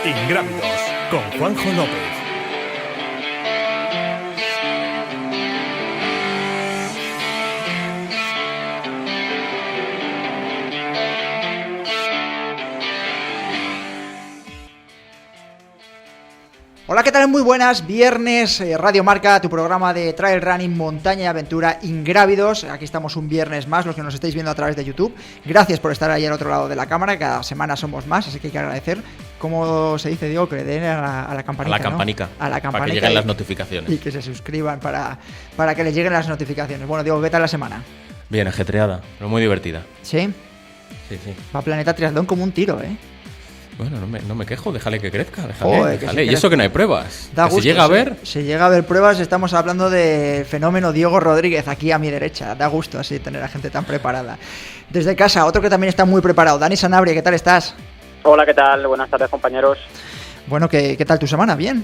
Ingrávidos, con Juanjo López. Hola, ¿qué tal? Muy buenas, viernes, Radio Marca, tu programa de trail running, montaña y aventura, Ingrávidos. Aquí estamos un viernes más, los que nos estáis viendo a través de YouTube. Gracias por estar ahí al otro lado de la cámara, cada semana somos más, así que hay que agradecer. ¿Cómo se dice, Diego? Que le den a la campanita, a la campanica, ¿no? A la campanica. Para que lleguen las notificaciones. Y que se suscriban para que les lleguen las notificaciones. Bueno, Diego, ¿qué tal la semana? Bien, ajetreada, pero muy divertida. ¿Sí? Sí. Va Planeta Triatlón como un tiro, ¿eh? Bueno, no me quejo, déjale que crezca, Joder, déjale. Que y eso que no hay pruebas. Da gusto, se llega a ver. Se llega a ver pruebas, estamos hablando del fenómeno Diego Rodríguez aquí a mi derecha. Da gusto así tener a gente tan preparada. Desde casa, otro que también está muy preparado, Dani Sanabria, ¿qué tal estás? Hola, ¿qué tal? Buenas tardes, compañeros. Bueno, ¿qué tal tu semana? ¿Bien?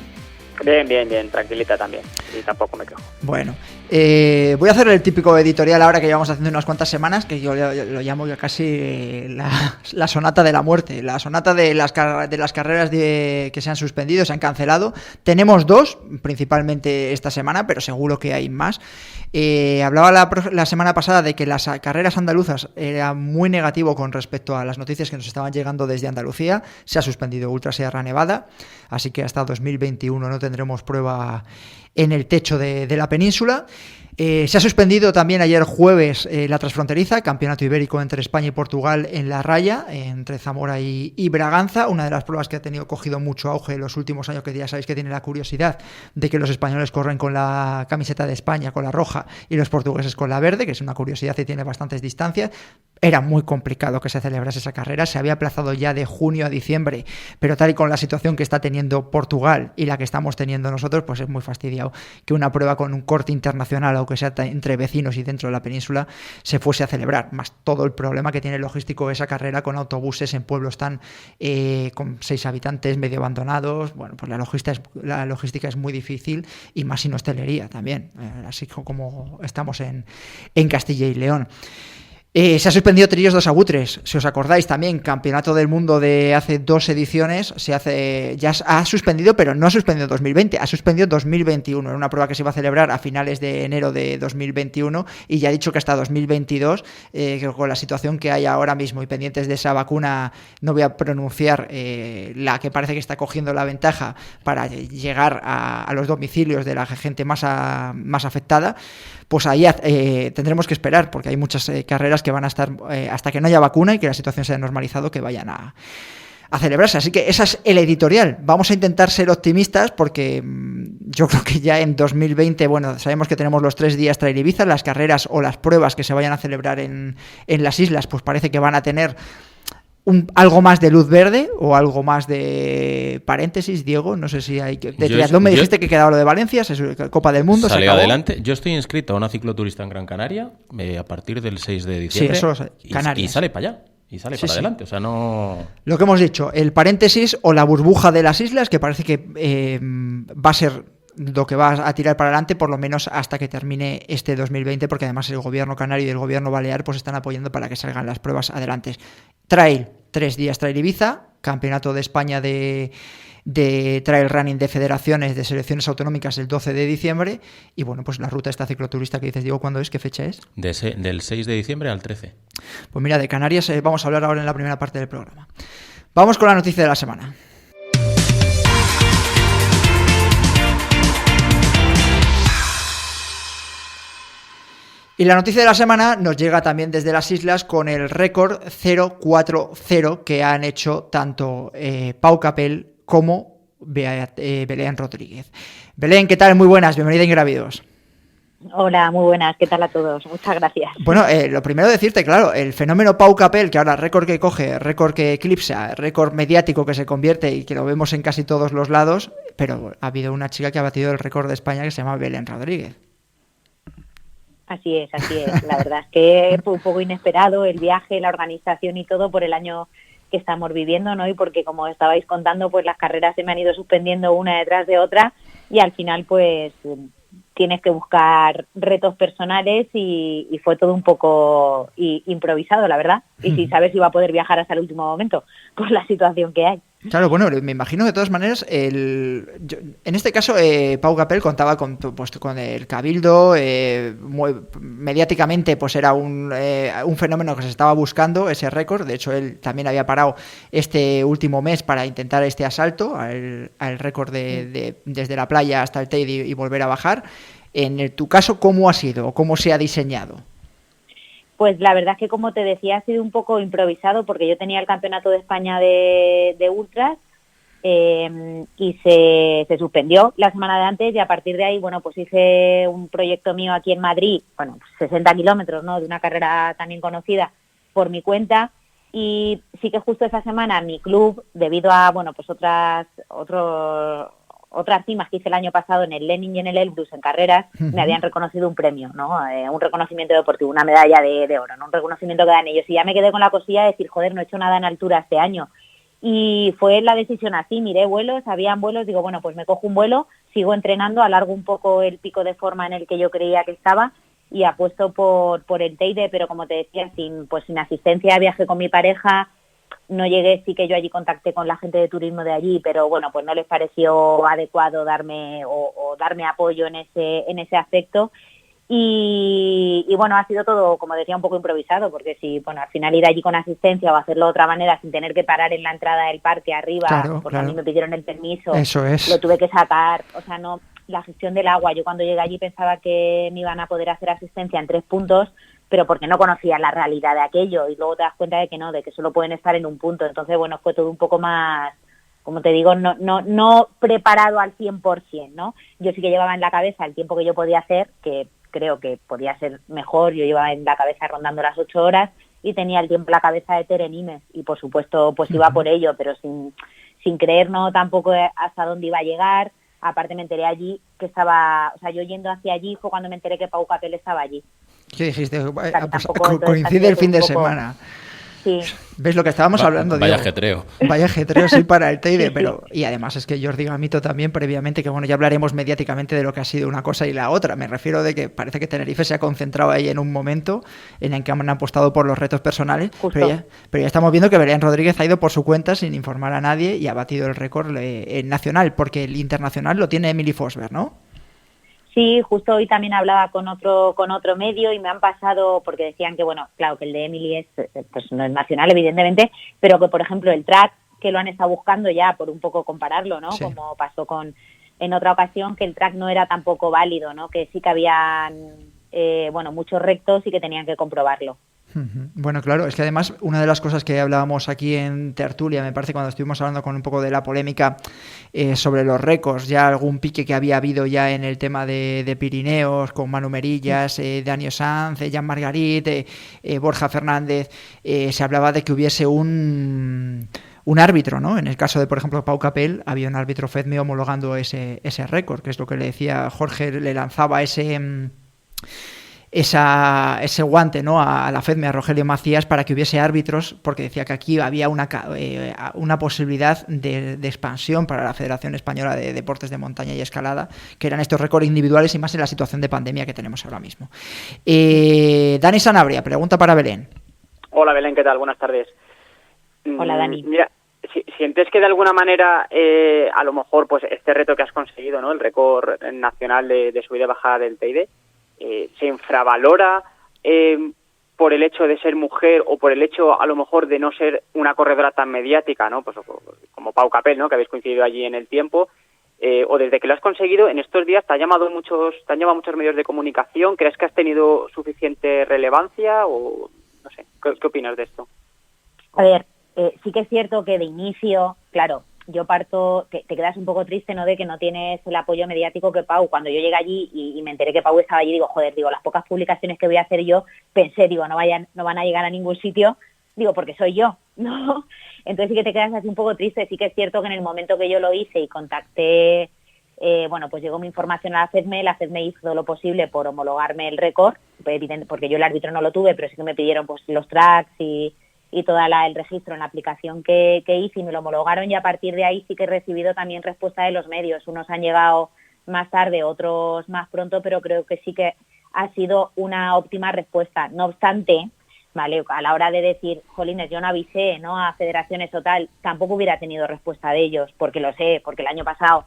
Bien, tranquilita también. Y tampoco me quejo. Bueno, voy a hacer el típico editorial ahora que llevamos haciendo unas cuantas semanas, que yo lo llamo ya casi la sonata de la muerte, la sonata de las carreras que se han suspendido, se han cancelado. Tenemos dos, principalmente esta semana, pero seguro que hay más. Hablaba la semana pasada de que las carreras andaluzas era muy negativo con respecto a las noticias que nos estaban llegando desde Andalucía. Se ha suspendido Ultra Sierra Nevada, así que hasta 2021 no tendremos prueba en el techo de la península. Se ha suspendido también ayer jueves la transfronteriza, campeonato ibérico entre España y Portugal en La Raya, entre Zamora y Braganza, una de las pruebas que ha cogido mucho auge en los últimos años, que ya sabéis que tiene la curiosidad de que los españoles corren con la camiseta de España, con la roja, y los portugueses con la verde, que es una curiosidad y tiene bastantes distancias. Era muy complicado que se celebrase esa carrera, se había aplazado ya de junio a diciembre, pero tal y con la situación que está teniendo Portugal y la que estamos teniendo nosotros, pues es muy fastidiado que una prueba con un corte internacional, aunque sea entre vecinos y dentro de la península, se fuese a celebrar, más todo el problema que tiene logístico esa carrera con autobuses en pueblos tan con 6 habitantes medio abandonados. Bueno, pues la logística es muy difícil, y más sin hostelería también, así como estamos en Castilla y León. Se ha suspendido Trillos dos Agutres, si os acordáis también, campeonato del mundo de hace 2 ediciones, ya ha suspendido, pero no ha suspendido 2020, ha suspendido 2021, era una prueba que se iba a celebrar a finales de enero de 2021, y ya ha dicho que hasta 2022, que con la situación que hay ahora mismo y pendientes de esa vacuna, no voy a pronunciar la que parece que está cogiendo la ventaja para llegar a los domicilios de la gente más afectada, pues ahí tendremos que esperar, porque hay muchas carreras que van a estar hasta que no haya vacuna y que la situación se haya normalizado, que vayan a celebrarse. Así que esa es el editorial. Vamos a intentar ser optimistas, porque yo creo que ya en 2020, bueno, sabemos que tenemos los 3 días Trail Ibiza, las carreras o las pruebas que se vayan a celebrar en las islas, pues parece que van a tener algo más de luz verde o algo más de paréntesis. Diego, no sé si hay que... De triatlón me dijiste que quedaba lo de Valencia, Copa del Mundo, salió adelante. Yo estoy inscrito a una cicloturista en Gran Canaria a partir del 6 de diciembre. Sí, eso, Canarias. Y sale para allá. Y sale para adelante, o sea, no... Lo que hemos dicho, el paréntesis o la burbuja de las islas, que parece que va a ser lo que va a tirar para adelante, por lo menos hasta que termine este 2020, porque además el gobierno canario y el gobierno balear pues están apoyando para que salgan las pruebas adelante. Trail, 3 días Trail Ibiza, campeonato de España de trail running de federaciones, de selecciones autonómicas, el 12 de diciembre, y bueno, pues la ruta esta cicloturista que dices, Diego, ¿cuándo es? ¿Qué fecha es? Del 6 de diciembre al 13. Pues mira, de Canarias vamos a hablar ahora en la primera parte del programa. Vamos con la noticia de la semana. Y la noticia de la semana nos llega también desde las islas con el récord 040 que han hecho tanto Pau Capel como Belén Rodríguez. Belén, ¿qué tal? Muy buenas, bienvenida a Ingrávidos. Hola, muy buenas, ¿qué tal a todos? Muchas gracias. Bueno, lo primero decirte, claro, el fenómeno Pau Capel, que ahora récord que coge, récord que eclipsa, récord mediático que se convierte y que lo vemos en casi todos los lados, pero ha habido una chica que ha batido el récord de España que se llama Belén Rodríguez. Así es. La verdad es que fue un poco inesperado el viaje, la organización y todo por el año que estamos viviendo, ¿no? Y porque, como estabais contando, pues las carreras se me han ido suspendiendo una detrás de otra, y al final pues tienes que buscar retos personales y fue todo un poco improvisado, la verdad. Y sin saber si iba a poder viajar hasta el último momento con la situación que hay. Claro, bueno, me imagino que de todas maneras, en este caso, Pau Capel contaba con el Cabildo, mediáticamente pues era un fenómeno que se estaba buscando, ese récord. De hecho, él también había parado este último mes para intentar este asalto al récord desde la playa hasta el Teide y volver a bajar. En tu caso, ¿cómo ha sido o cómo se ha diseñado? Pues la verdad es que, como te decía, ha sido un poco improvisado porque yo tenía el Campeonato de España de ultras y se suspendió la semana de antes, y a partir de ahí, bueno, pues hice un proyecto mío aquí en Madrid, 60 kilómetros, ¿no?, de una carrera también conocida por mi cuenta, y sí que justo esa semana mi club, debido a, pues otras cimas que hice el año pasado en el Lenin y en el Elbrus en carreras, me habían reconocido un premio, ¿no? Un reconocimiento deportivo, una medalla de oro, ¿no? Un reconocimiento que dan ellos. Y ya me quedé con la cosilla de decir, joder, no he hecho nada en altura este año. Y fue la decisión así, miré vuelos, habían vuelos, digo, bueno, pues me cojo un vuelo, sigo entrenando, alargo un poco el pico de forma en el que yo creía que estaba y apuesto por el Teide, pero como te decía, sin asistencia, viaje con mi pareja. No llegué, sí que yo allí contacté con la gente de turismo de allí, pero bueno, pues no les pareció adecuado darme apoyo en ese aspecto. Y bueno, ha sido todo, como decía, un poco improvisado, porque si, al final ir allí con asistencia o hacerlo de otra manera sin tener que parar en la entrada del parque arriba, porque a mí me pidieron el permiso, eso es. Lo tuve que sacar, no, la gestión del agua, yo cuando llegué allí pensaba que me iban a poder hacer asistencia en 3 puntos, pero porque no conocía la realidad de aquello, y luego te das cuenta de que no, de que solo pueden estar en un punto. Entonces, bueno, fue todo un poco más, como te digo, no preparado al 100%, ¿no? Yo sí que llevaba en la cabeza el tiempo que yo podía hacer, que creo que podía ser mejor. Yo llevaba en la cabeza rondando las 8 horas y tenía el tiempo en la cabeza de Tere Nimes, y por supuesto pues iba por ello, pero sin creer, no, tampoco hasta dónde iba a llegar. Aparte me enteré allí que estaba, yo yendo hacia allí fue cuando me enteré que Pau Capel estaba allí. ¿Qué dijiste? Coincide el fin de semana. Sí. ¿Ves lo que estábamos hablando? Vaya ajetreo. Vaya ajetreo, sí, para el Teide, pero... Y además es que Jordi Gamito también previamente, que ya hablaremos mediáticamente de lo que ha sido una cosa y la otra. Me refiero de que parece que Tenerife se ha concentrado ahí en un momento en el que han apostado por los retos personales, pero ya estamos viendo que Belén Rodríguez ha ido por su cuenta sin informar a nadie y ha batido el récord nacional, porque el internacional lo tiene Emily Fosberg, ¿no? Sí, justo hoy también hablaba con otro medio y me han pasado, porque decían que, claro, que el de Emily pues no es nacional, evidentemente, pero que, por ejemplo, el track, que lo han estado buscando ya por un poco compararlo, ¿no? Sí. Como pasó en otra ocasión, que el track no era tampoco válido, ¿no? Que sí que habían, muchos rectos y que tenían que comprobarlo. Bueno, claro, es que además una de las cosas que hablábamos aquí en Tertulia, me parece, cuando estuvimos hablando con un poco de la polémica sobre los récords, ya algún pique que había habido ya en el tema de Pirineos, con Manu Merillas, Daniel Sanz, Jean Margarit, Borja Fernández, se hablaba de que hubiese un árbitro, ¿no? En el caso de, por ejemplo, Pau Capel, había un árbitro FEDME homologando ese récord, que es lo que le decía Jorge, le lanzaba ese guante, ¿no?, a la FEDME, a Rogelio Macías, para que hubiese árbitros, porque decía que aquí había una posibilidad de expansión para la Federación Española de Deportes de Montaña y Escalada, que eran estos récords individuales, y más en la situación de pandemia que tenemos ahora mismo. Dani Sanabria, pregunta para Belén. Hola Belén, ¿qué tal? Buenas tardes. Hola Dani. Mira, ¿sientes que de alguna manera a lo mejor pues este reto que has conseguido, ¿no?, el récord nacional de subida y bajada del Teide, se infravalora por el hecho de ser mujer o por el hecho a lo mejor de no ser una corredora tan mediática, ¿no?, pues como Pau Capel, ¿no?, que habéis coincidido allí en el tiempo, o desde que lo has conseguido en estos días te han llamado muchos medios de comunicación? ¿Crees que has tenido suficiente relevancia o no sé? ¿Qué opinas de esto? A ver, sí que es cierto que de inicio, claro, yo parto, te quedas un poco triste, ¿no?, de que no tienes el apoyo mediático que Pau. Cuando yo llegué allí y me enteré que Pau estaba allí, digo, las pocas publicaciones que voy a hacer yo, pensé, no van a llegar a ningún sitio, porque soy yo, ¿no? Entonces sí que te quedas así un poco triste. Sí que es cierto que en el momento que yo lo hice y contacté, pues llegó mi información a la FEDME hizo lo posible por homologarme el récord, porque yo el árbitro no lo tuve, pero sí que me pidieron pues los tracks y todo el registro en la aplicación que hice, y me lo homologaron, y a partir de ahí sí que he recibido también respuesta de los medios. Unos han llegado más tarde, otros más pronto, pero creo que sí que ha sido una óptima respuesta. No obstante, ¿vale? A la hora de decir, jolines, yo no avisé, ¿no?, a federaciones o tal, tampoco hubiera tenido respuesta de ellos, porque lo sé, porque el año pasado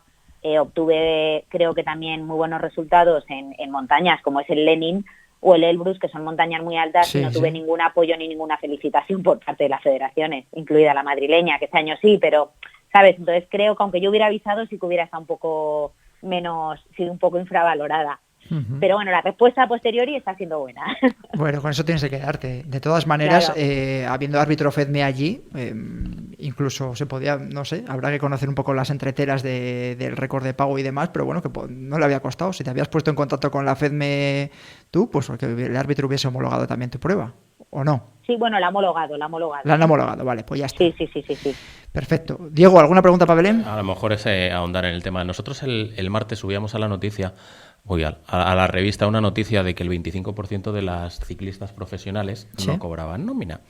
obtuve, creo que también, muy buenos resultados en montañas, como es el Lenin o el Elbrus, que son montañas muy altas, y no tuve ningún apoyo ni ninguna felicitación por parte de las federaciones, incluida la madrileña, que este año sí, pero, ¿sabes? Entonces creo que aunque yo hubiera avisado, sí que hubiera estado un poco menos, sido un poco infravalorada. Uh-huh. Pero bueno, la respuesta a posteriori está siendo buena. Bueno, con eso tienes que quedarte. De todas maneras, claro. Habiendo árbitro FEDME allí, incluso se podía, no sé, habrá que conocer un poco las entreteras del récord de pago y demás, pero bueno, que no le había costado. Si te habías puesto en contacto con la FEDME tú, pues porque el árbitro hubiese homologado también tu prueba, ¿o no? Sí, bueno, la ha homologado. La han homologado, vale, pues ya está. Sí. Perfecto. Diego, ¿alguna pregunta para Belén? A lo mejor es ahondar en el tema. Nosotros el martes subíamos a la noticia, a la revista, una noticia de que el 25% de las ciclistas profesionales no cobraban nómina.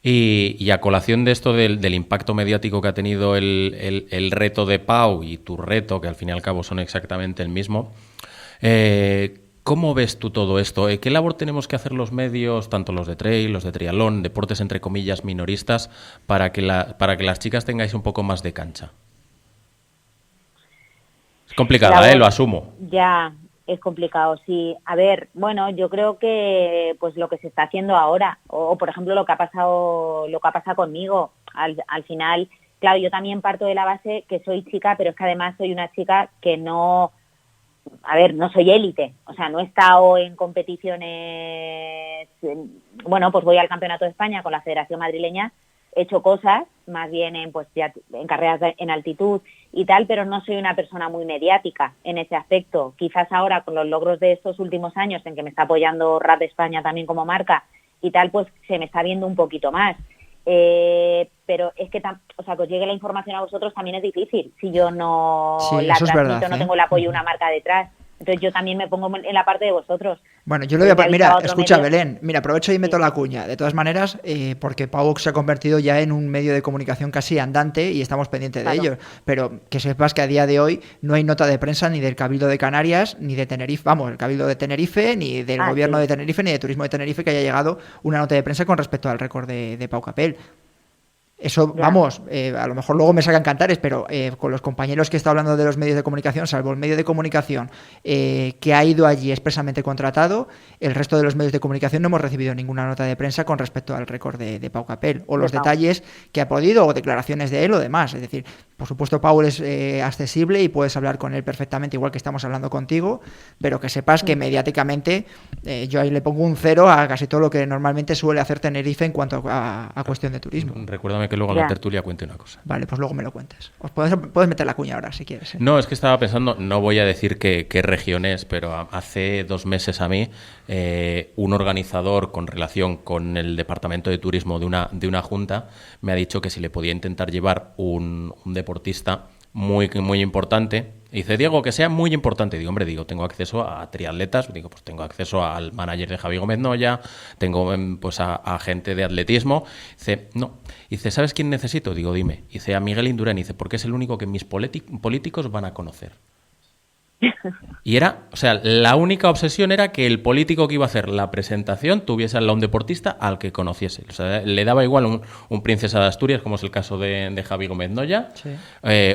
Y a colación de esto del impacto mediático que ha tenido el reto de Pau y tu reto, que al fin y al cabo son exactamente el mismo, ¿cómo ves tú todo esto? ¿Qué labor tenemos que hacer los medios, tanto los de trail, los de triatlón, deportes entre comillas minoristas, para que las chicas tengáis un poco más de cancha? Es complicada, lo asumo. Ya, es complicado, sí. A ver, bueno, yo creo que pues lo que se está haciendo ahora, o por ejemplo lo que ha pasado conmigo, al final, claro, yo también parto de la base que soy chica, pero es que además soy una chica que no soy élite, o sea, no he estado en competiciones, bueno, pues voy al Campeonato de España con la Federación Madrileña, he hecho cosas, más bien en carreras en altitud y tal, pero no soy una persona muy mediática en ese aspecto. Quizás ahora con los logros de estos últimos años en que me está apoyando RAD España también como marca y tal, pues se me está viendo un poquito más. Pero es que, que os llegue la información a vosotros también es difícil si yo no la transmito, verdad, no tengo el apoyo de una marca detrás. Entonces yo también me pongo en la parte de vosotros. Bueno, yo lo voy a... Mira, escucha, medio... Belén, mira, aprovecho y meto la cuña. De todas maneras, porque Pau se ha convertido ya en un medio de comunicación casi andante y estamos pendientes de ello. Pero que sepas que a día de hoy no hay nota de prensa ni del Cabildo de Canarias, ni de Tenerife, el Cabildo de Tenerife, ni del Gobierno de Tenerife, ni de Turismo de Tenerife, que haya llegado una nota de prensa con respecto al récord de Pau Capel. Eso, vamos, a lo mejor luego me sacan cantares, pero con los compañeros que está hablando de los medios de comunicación, salvo el medio de comunicación que ha ido allí expresamente contratado, el resto de los medios de comunicación no hemos recibido ninguna nota de prensa con respecto al récord de Pau Capel, o los detalles que ha podido, o declaraciones de él o demás. Es decir, por supuesto, Pau es accesible y puedes hablar con él perfectamente, igual que estamos hablando contigo, pero que sepas que mediáticamente yo ahí le pongo un 0 a casi todo lo que normalmente suele hacer Tenerife en cuanto a cuestión de turismo. Recuérdame que luego en la tertulia cuente una cosa. Vale, pues luego me lo cuentes. Puedes meter la cuña ahora si quieres. No, es que estaba pensando, no voy a decir qué región es, pero hace 2 meses a mí un organizador con relación con el departamento de turismo de una junta me ha dicho que si le podía intentar llevar un deportista muy, muy importante. Y dice, Diego, que sea muy importante. Digo, hombre, tengo acceso a triatletas, pues tengo acceso al manager de Javi Gómez Noya, tengo pues a gente de atletismo. Dice, no. Dice, ¿sabes quién necesito? Digo, dime. Dice, a Miguel Indurain. Dice, porque es el único que mis políticos van a conocer. Y la única obsesión era que el político que iba a hacer la presentación tuviese al lado un deportista al que conociese. O sea, le daba igual un princesa de Asturias, como es el caso de Javi Gómez Noya,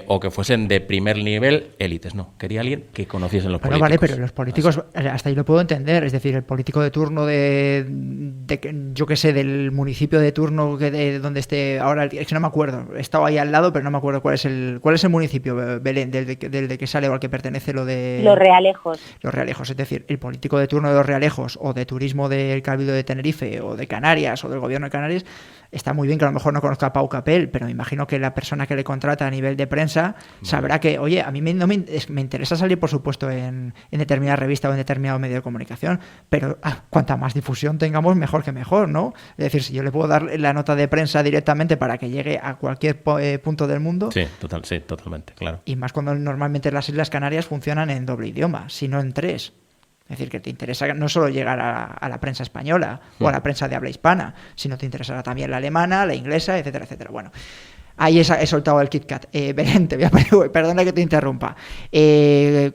o que fuesen de primer nivel élites. No, quería alguien que conociesen los políticos. Vale, pero los políticos, hasta ahí lo puedo entender. Es decir, el político de turno yo qué sé, del municipio de turno donde esté ahora, es que no me acuerdo. He estado ahí al lado, pero no me acuerdo cuál es el municipio, Belén, del de que sale o al que pertenece lo de... Los Realejos. Los Realejos, es decir, el político de turno de los Realejos o de turismo del Cabildo de Tenerife o de Canarias o del Gobierno de Canarias, está muy bien que a lo mejor no conozca a Pau Capel, pero me imagino que la persona que le contrata a nivel de prensa sabrá que, oye, a mí me interesa salir, por supuesto, en determinada revista o en determinado medio de comunicación, pero cuanta más difusión tengamos, mejor que mejor, ¿no? Es decir, si yo le puedo dar la nota de prensa directamente para que llegue a cualquier punto del mundo... Sí, totalmente, claro. Y más cuando normalmente las Islas Canarias funcionan en doble idioma, sino en 3. Es decir, que te interesa no solo llegar a la prensa española o a la prensa de habla hispana, sino te interesará también la alemana, la inglesa, etcétera, etcétera. Bueno, ahí he soltado el KitKat. Belén, perdona que te interrumpa.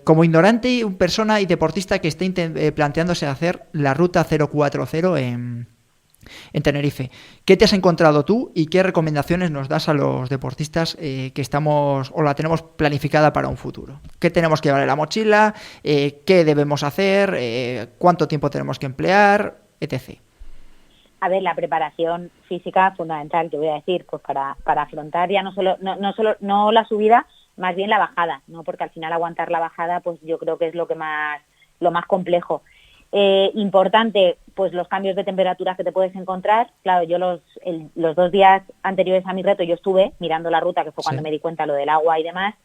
Como ignorante, persona y deportista que esté planteándose hacer la ruta 040 en Tenerife. ¿Qué te has encontrado tú y qué recomendaciones nos das a los deportistas que estamos o la tenemos planificada para un futuro? ¿Qué tenemos que llevar en la mochila? ¿Qué debemos hacer? ¿Cuánto tiempo tenemos que emplear? Etc. A ver, la preparación física fundamental, te voy a decir, pues para afrontar ya no la subida, más bien la bajada, ¿no? Porque al final aguantar la bajada, pues yo creo que es lo más complejo. Importante, pues los cambios de temperatura que te puedes encontrar. Claro, yo los 2 días anteriores a mi reto yo estuve mirando la ruta, que fue cuando me di cuenta lo del agua y demás.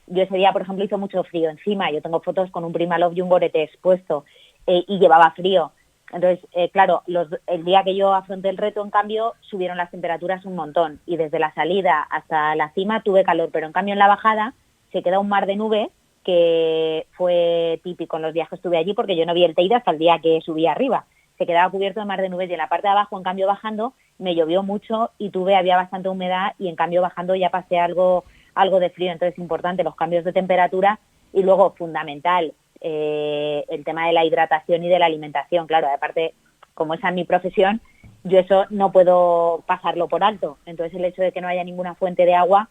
Yo ese día, por ejemplo, hizo mucho frío encima. Yo tengo fotos con un Primaloft y un Gore-Tex puesto y llevaba frío. Entonces, claro, el día que yo afronté el reto, en cambio, subieron las temperaturas un montón. Y desde la salida hasta la cima tuve calor, pero en cambio en la bajada se queda un mar de nubes, que fue típico en los días que estuve allí, porque yo no vi el Teide hasta el día que subí arriba. Se quedaba cubierto de mar de nubes y en la parte de abajo, en cambio, bajando, me llovió mucho y había bastante humedad y en cambio bajando ya pasé algo de frío. Entonces, importante los cambios de temperatura y luego, fundamental, el tema de la hidratación y de la alimentación. Claro, aparte, como esa es mi profesión, yo eso no puedo pasarlo por alto. Entonces, el hecho de que no haya ninguna fuente de agua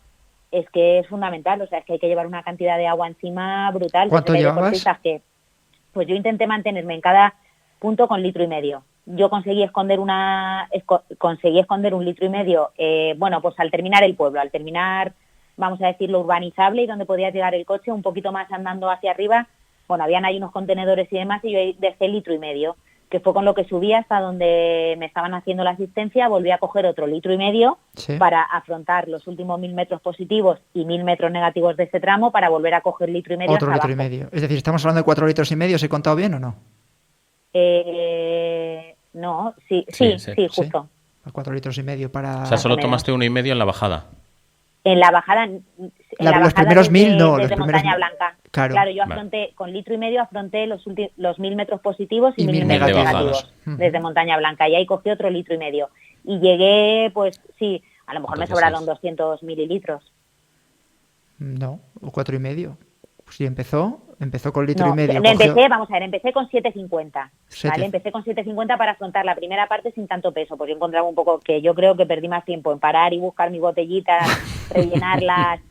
es que es fundamental, o sea, es que hay que llevar una cantidad de agua encima brutal. ¿Cuánto llevabas? Pues yo intenté mantenerme en cada punto con 1,5 litros. Yo conseguí esconder 1,5 litros, bueno, pues al terminar el pueblo, al terminar, vamos a decirlo, urbanizable y donde podía llegar el coche, un poquito más andando hacia arriba, bueno, habían ahí unos contenedores y demás, y yo dejé 1,5 litros, que fue con lo que subí hasta donde me estaban haciendo la asistencia. Volví a coger otro 1,5 litros para afrontar los últimos 1.000 metros positivos y 1.000 metros negativos de ese tramo, para volver a coger 1,5 litros. Otro 1,5 litros. Es decir, ¿estamos hablando de 4,5 litros? ¿Se he contado bien o no? No, sí, justo. 4,5 litros para... O sea, solo tomaste 1,5 en la bajada. En la bajada... los primeros 1.000 no. Desde Montaña Blanca. Claro, yo afronté, con 1,5 litros, afronté los 1.000 metros positivos y 1.000 metros negativos desde Montaña Blanca. Y ahí cogí otro 1,5 litros. Y llegué, pues sí, a lo mejor entonces me sobraron 200 mililitros. No, o 4,5. Sí, empezó con 1,5 litros. Empecé con 7,50. ¿Vale? Empecé con 7,50 para afrontar la primera parte sin tanto peso, porque yo encontraba un poco que yo creo que perdí más tiempo en parar y buscar mis botellitas, rellenarlas,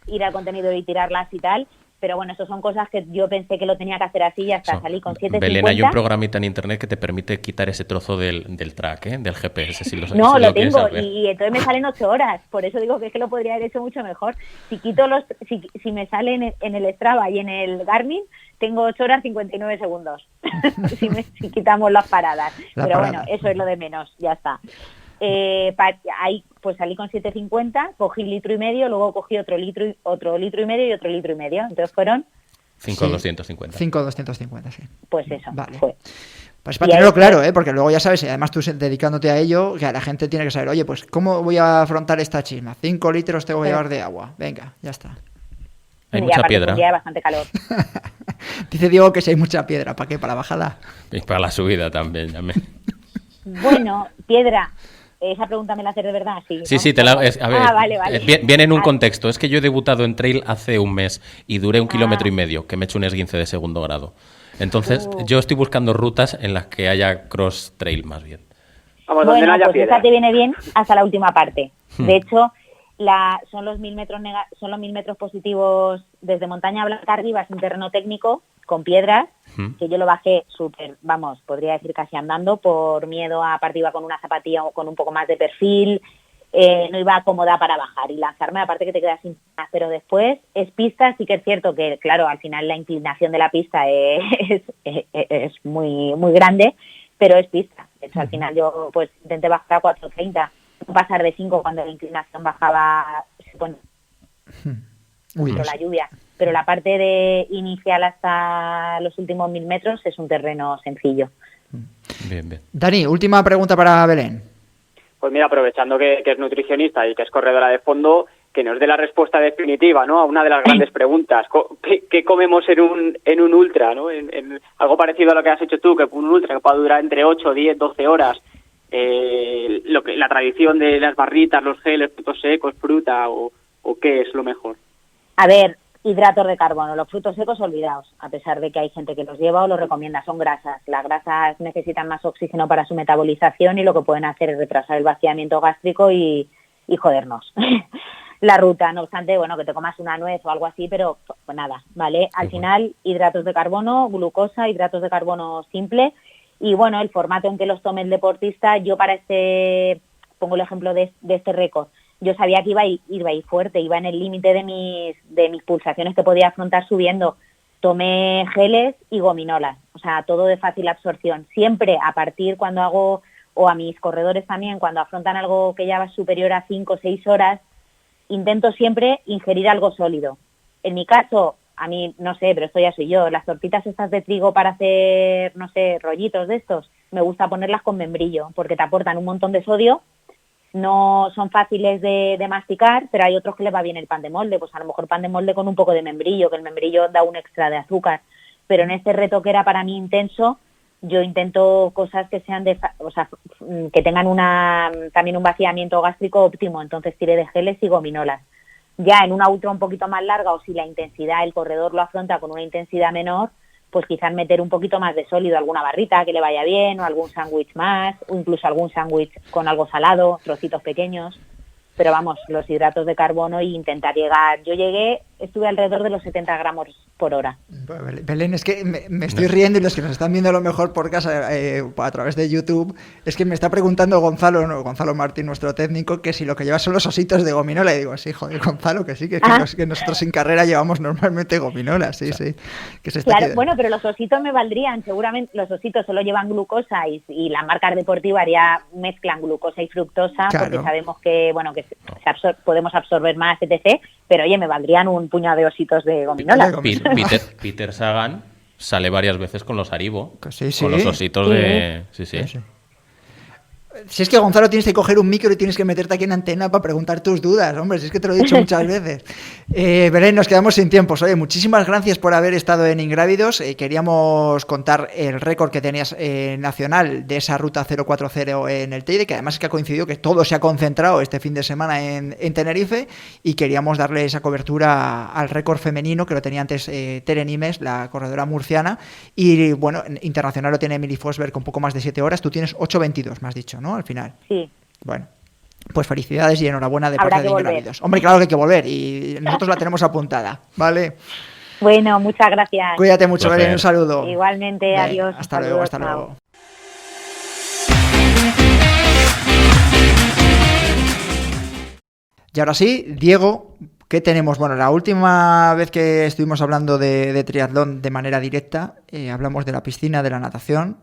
ir al contenedor y tirarlas y tal. Pero bueno, eso son cosas que yo pensé que lo tenía que hacer así y hasta salí con 7,50. Belén, hay un programita en internet que te permite quitar ese trozo del track, del GPS. Si no, lo tengo y entonces me salen 8 horas. Por eso digo que es que lo podría haber hecho mucho mejor. Si me sale en el Strava y en el Garmin, tengo 8 horas 59 segundos. si quitamos las paradas. Bueno, eso es lo de menos, ya está. Ahí pues salí con 7,50, cogí 1,5 litros, luego cogí otro 1,5 litros y otro 1,5 litros. Entonces fueron 5,250. 5,250, sí. Pues eso, vale. Fue. Pues para tenerlo claro, porque luego ya sabes, y además tú dedicándote a ello, que la gente tiene que saber, oye, pues ¿cómo voy a afrontar esta chisma? 5 litros tengo que llevar de agua. Venga, ya está. Hay mucha piedra. Hay bastante calor. Dice Diego que si hay mucha piedra. ¿Para qué? ¿Para la bajada? Y para la subida también. Bueno, piedra. Esa pregunta me la haces de verdad, sí. ¿No? Sí, vale. Viene en un contexto. Es que yo he debutado en trail hace un mes y duré 1,5 kilómetros, que me he hecho un esguince de segundo grado. Entonces, yo estoy buscando rutas en las que haya cross trail más bien. Vamos, bueno, pues esa te viene bien hasta la última parte. De hecho, son los 1.000 metros positivos desde Montaña Blanca arriba, es un terreno técnico con piedras, que yo lo bajé súper, podría decir casi andando, por miedo a aparte iba con una zapatilla o con un poco más de perfil, no iba cómoda para bajar y lanzarme, aparte que te quedas sin nada, pero después es pista. Sí que es cierto que, claro, al final la inclinación de la pista es muy, muy grande, pero es pista. De hecho, al final yo pues intenté bajar a 4,30, no pasar de 5 cuando la inclinación bajaba, se pone la lluvia. Pero la parte de inicial hasta los últimos 1.000 metros es un terreno sencillo. Bien. Dani, última pregunta para Belén. Pues mira, aprovechando que es nutricionista y que es corredora de fondo, que nos dé la respuesta definitiva, ¿no?, a una de las grandes preguntas. ¿Qué comemos en un ultra, ¿no? En algo parecido a lo que has hecho tú, que un ultra que puede durar entre 8, 10, 12 horas. La tradición de las barritas, los geles, frutos secos, fruta, o qué es lo mejor. A ver, Hidratos de carbono, los frutos secos olvidaos, a pesar de que hay gente que los lleva o los recomienda, son grasas. Las grasas necesitan más oxígeno para su metabolización y lo que pueden hacer es retrasar el vaciamiento gástrico y jodernos la ruta. No obstante, bueno, que te comas una nuez o algo así, pero pues nada, ¿vale? Al final, hidratos de carbono, glucosa, hidratos de carbono simple y bueno, el formato en que los tome el deportista, yo para pongo el ejemplo de este récord. Yo sabía que iba a ir fuerte, iba en el límite de mis pulsaciones que podía afrontar subiendo. Tomé geles y gominolas, o sea, todo de fácil absorción. Siempre a partir cuando hago, o a mis corredores también, cuando afrontan algo que ya va superior a 5 o 6 horas, intento siempre ingerir algo sólido. En mi caso, a mí, no sé, pero esto ya soy yo, las tortitas estas de trigo para hacer, no sé, rollitos de estos, me gusta ponerlas con membrillo, porque te aportan un montón de sodio. No son fáciles de masticar, pero hay otros que les va bien el pan de molde, pues a lo mejor pan de molde con un poco de membrillo, que el membrillo da un extra de azúcar. Pero en este reto que era para mí intenso, yo intento cosas que sean que tengan también un vaciamiento gástrico óptimo, entonces tiré de geles y gominolas. Ya en una ultra un poquito más larga, o si la intensidad, el corredor lo afronta con una intensidad menor, pues quizás meter un poquito más de sólido, alguna barrita que le vaya bien, o algún sándwich más, o incluso algún sándwich con algo salado, trocitos pequeños. Pero vamos, los hidratos de carbono y intentar llegar. Estuve alrededor de los 70 gramos por hora. Belén, es que me estoy riendo y los que nos están viendo a lo mejor por casa a través de YouTube, es que me está preguntando Gonzalo Martín, nuestro técnico, que si lo que lleva son los ositos de gominola. Y digo, sí, joder, Gonzalo, que sí, que nosotros sin carrera llevamos normalmente gominolas, sí. Que se está claro, quedando. Bueno, pero los ositos me valdrían, seguramente los ositos solo llevan glucosa y las marcas deportivas ya mezclan glucosa y fructosa, claro, porque sabemos que, bueno, que podemos absorber más, etc., pero oye, me valdrían un puñado de ositos de gominola. Peter Sagan sale varias veces con los Haribo, sí. Con los ositos de... Sí. Si es que, Gonzalo, tienes que coger un micro y tienes que meterte aquí en antena para preguntar tus dudas, hombre, si es que te lo he dicho muchas veces. Belén, nos quedamos sin tiempo. Oye, muchísimas gracias por haber estado en Ingrávidos. Queríamos contar el récord que tenías nacional de esa ruta 040 en el Teide, que además es que ha coincidido que todo se ha concentrado este fin de semana en Tenerife, y queríamos darle esa cobertura al récord femenino que lo tenía antes Tere Nimes, la corredora murciana, y bueno, internacional lo tiene Emily Fosberg con poco más de 7 horas. Tú tienes 8:22, me has dicho, ¿no? Al final. Sí. Bueno, pues felicidades y enhorabuena de parte de Ingrávidos. Hombre, claro que hay que volver y nosotros la tenemos apuntada, ¿vale? Bueno, muchas gracias. Cuídate mucho, Belén, un saludo. Igualmente, Bien, adiós. Hasta luego. Y ahora sí, Diego, ¿qué tenemos? Bueno, la última vez que estuvimos hablando de triatlón de manera directa, hablamos de la piscina, de la natación.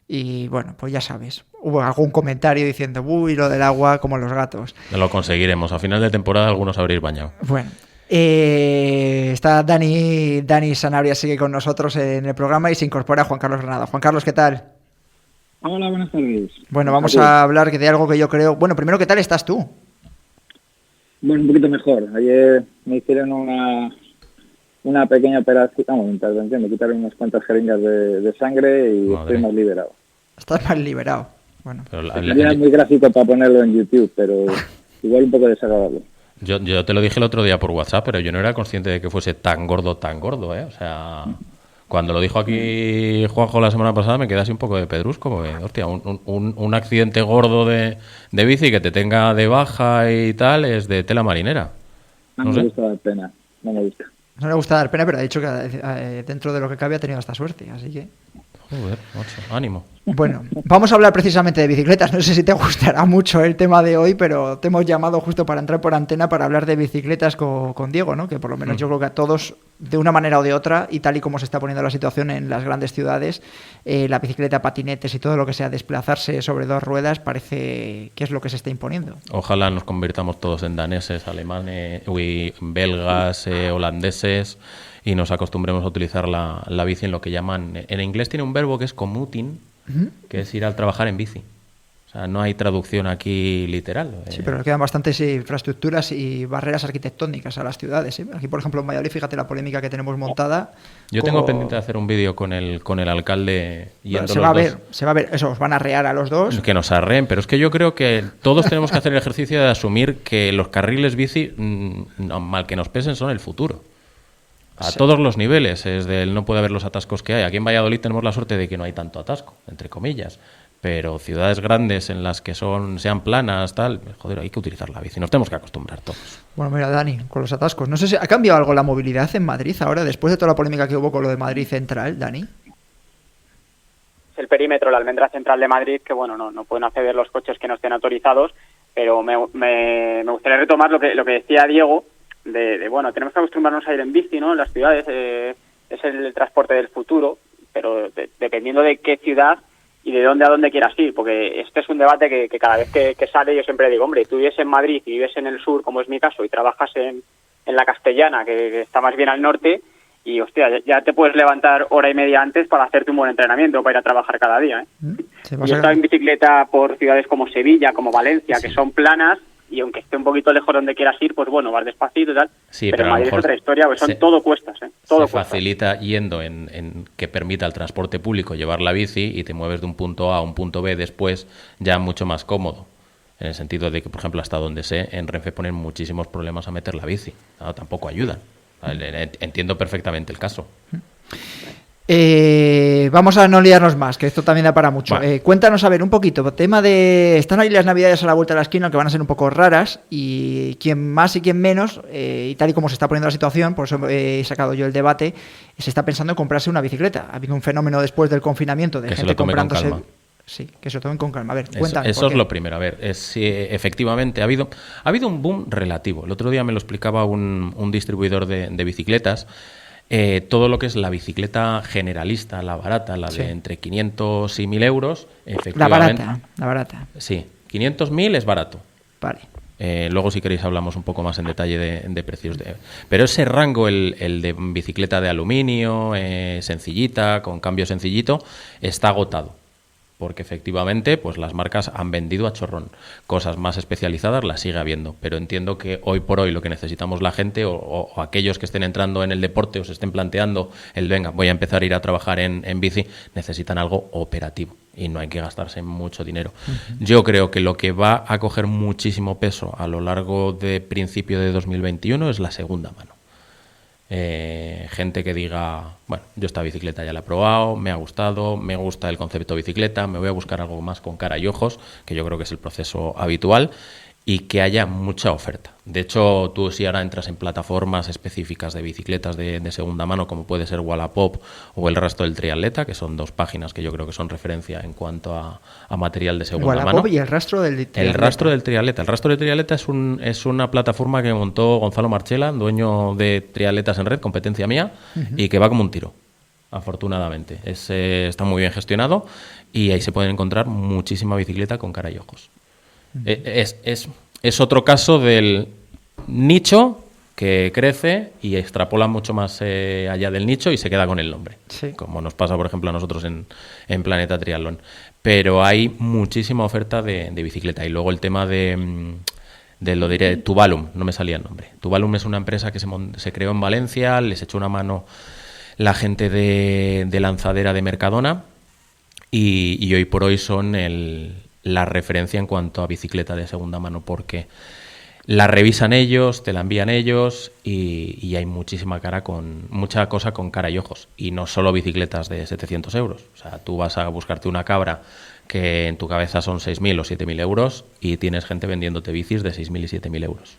Y bueno, pues ya sabes, hubo algún comentario diciendo, uy, lo del agua como los gatos. Lo conseguiremos, a final de temporada algunos habréis bañado. Bueno, está Dani Sanabria, sigue con nosotros en el programa y se incorpora Juan Carlos Granado. Juan Carlos, ¿qué tal? Hola, buenas tardes. Bueno, vamos a hablar de algo que yo creo... Bueno, primero, ¿qué tal estás tú? Bueno, un poquito mejor. Ayer me hicieron una pequeña operación, intervención, me quitaron unas cuantas jeringas de sangre y estoy más liberado. Estás más liberado. Bueno. Sería muy gráfico para ponerlo en YouTube, pero igual un poco desagradable. Yo te lo dije el otro día por WhatsApp, pero yo no era consciente de que fuese tan gordo, ¿eh? O sea, cuando lo dijo aquí Juanjo la semana pasada me quedé así un poco de pedrusco, porque, hostia, un accidente gordo de bici que te tenga de baja y tal es de tela marinera. No me gusta dar pena, no me gusta. No le gusta dar pena, pero ha dicho que dentro de lo que cabe ha tenido esta suerte, así que... Joder, macho, ánimo. Bueno, vamos a hablar precisamente de bicicletas. No sé si te gustará mucho el tema de hoy, pero te hemos llamado justo para entrar por antena para hablar de bicicletas con Diego, ¿no? Que por lo menos yo creo que a todos, de una manera o de otra, y tal y como se está poniendo la situación en las grandes ciudades, la bicicleta, patinetes y todo lo que sea desplazarse sobre dos ruedas parece que es lo que se está imponiendo. Ojalá nos convirtamos todos en daneses, alemanes, belgas, holandeses, y nos acostumbremos a utilizar la bici en lo que llaman... En inglés tiene un verbo que es commuting, que es ir al trabajar en bici. O sea, no hay traducción aquí literal. Sí, pero le quedan bastantes infraestructuras y barreras arquitectónicas a las ciudades. Aquí, por ejemplo, en Valladolid, fíjate la polémica que tenemos montada. Yo tengo pendiente de hacer un vídeo con el alcalde yendo se va a ver, eso, os van a arrear a los dos. Que nos arreen, pero es que yo creo que todos tenemos que hacer el ejercicio de asumir que los carriles bici, mal que nos pesen, son el futuro. A todos los niveles, es del no puede haber los atascos que hay. Aquí en Valladolid tenemos la suerte de que no hay tanto atasco, entre comillas. Pero ciudades grandes en las que sean planas, tal, joder, hay que utilizar la bici. Nos tenemos que acostumbrar todos. Bueno, mira, Dani, con los atascos. No sé si ha cambiado algo la movilidad en Madrid ahora, después de toda la polémica que hubo con lo de Madrid Central, Dani. El perímetro, la almendra central de Madrid, que bueno, no pueden acceder los coches que no estén autorizados, pero me gustaría retomar lo que decía Diego, de bueno, tenemos que acostumbrarnos a ir en bici, ¿no? En las ciudades es el transporte del futuro, pero dependiendo de qué ciudad y de dónde a dónde quieras ir, porque este es un debate que cada vez que sale yo siempre digo, hombre, tú vives en Madrid y vives en el sur, como es mi caso, y trabajas en la Castellana, que está más bien al norte, y hostia, ya te puedes levantar hora y media antes para hacerte un buen entrenamiento, para ir a trabajar cada día, ¿eh? Yo he estado en bicicleta por ciudades como Sevilla, como Valencia, que son planas, y aunque esté un poquito lejos donde quieras ir, pues bueno, vas despacito y tal, sí, pero en Madrid es otra historia, pues son todo cuestas, ¿eh? Todo se facilita yendo en que permita el transporte público llevar la bici y te mueves de un punto A a un punto B después ya mucho más cómodo. En el sentido de que, por ejemplo, hasta donde sé, en Renfe ponen muchísimos problemas a meter la bici. No, tampoco ayudan. Entiendo perfectamente el caso. Vamos a no liarnos más, que esto también da para mucho. Vale. Cuéntanos, a ver, un poquito, tema de... Están ahí las navidades a la vuelta de la esquina, que van a ser un poco raras, y quién más y quién menos, y tal y como se está poniendo la situación, por eso he sacado yo el debate, se está pensando en comprarse una bicicleta. Ha habido un fenómeno después del confinamiento de que gente comprándose... Con calma. Sí, que se lo tomen con calma. A ver, cuéntame. Eso es lo primero. A ver, efectivamente ha habido un boom relativo. El otro día me lo explicaba un distribuidor de bicicletas. Todo lo que es la bicicleta generalista, la barata, la de entre 500 y 1.000 euros, efectivamente. La barata. Sí, 500, 1.000 es barato. Vale. Luego, si queréis, hablamos un poco más en detalle de precios. Pero ese rango, el de bicicleta de aluminio, sencillita, con cambio sencillito, está agotado. Porque efectivamente pues las marcas han vendido a chorrón. Cosas más especializadas las sigue habiendo, pero entiendo que hoy por hoy lo que necesitamos la gente o aquellos que estén entrando en el deporte o se estén planteando venga, voy a empezar a ir a trabajar en bici, necesitan algo operativo y no hay que gastarse mucho dinero. Uh-huh. Yo creo que lo que va a coger muchísimo peso a lo largo de principio de 2021 es la segunda mano. Gente que diga, bueno, yo esta bicicleta ya la he probado, me ha gustado, me gusta el concepto de bicicleta, me voy a buscar algo más con cara y ojos, que yo creo que es el proceso habitual, y que haya mucha oferta. De hecho, tú si ahora entras en plataformas específicas de bicicletas de segunda mano, como puede ser Wallapop o el Rastro del Triatleta, que son dos páginas que yo creo que son referencia en cuanto a material de segunda Wallapop mano. Y el Rastro del Triatleta. El Rastro del Triatleta. El Rastro del Triatleta es una plataforma que montó Gonzalo Marchela, dueño de Triatletas en Red, competencia mía, uh-huh. y que va como un tiro, afortunadamente. Está muy bien gestionado y ahí se pueden encontrar muchísima bicicleta con cara y ojos. Es otro caso del nicho que crece y extrapola mucho más allá del nicho y se queda con el nombre, sí. Como nos pasa, por ejemplo, a nosotros en Planeta Triatlón. Pero hay muchísima oferta de bicicleta. Y luego el tema de lo diré, Tuvalum, no me salía el nombre. Tuvalum es una empresa que se creó en Valencia, les echó una mano la gente de Lanzadera de Mercadona y hoy por hoy son la referencia en cuanto a bicicleta de segunda mano, porque la revisan ellos, te la envían ellos y hay mucha cosa con cara y ojos. Y no solo bicicletas de 700 euros. O sea, tú vas a buscarte una Cabra que en tu cabeza son 6.000 o 7.000 euros y tienes gente vendiéndote bicis de 6.000 y 7.000 euros.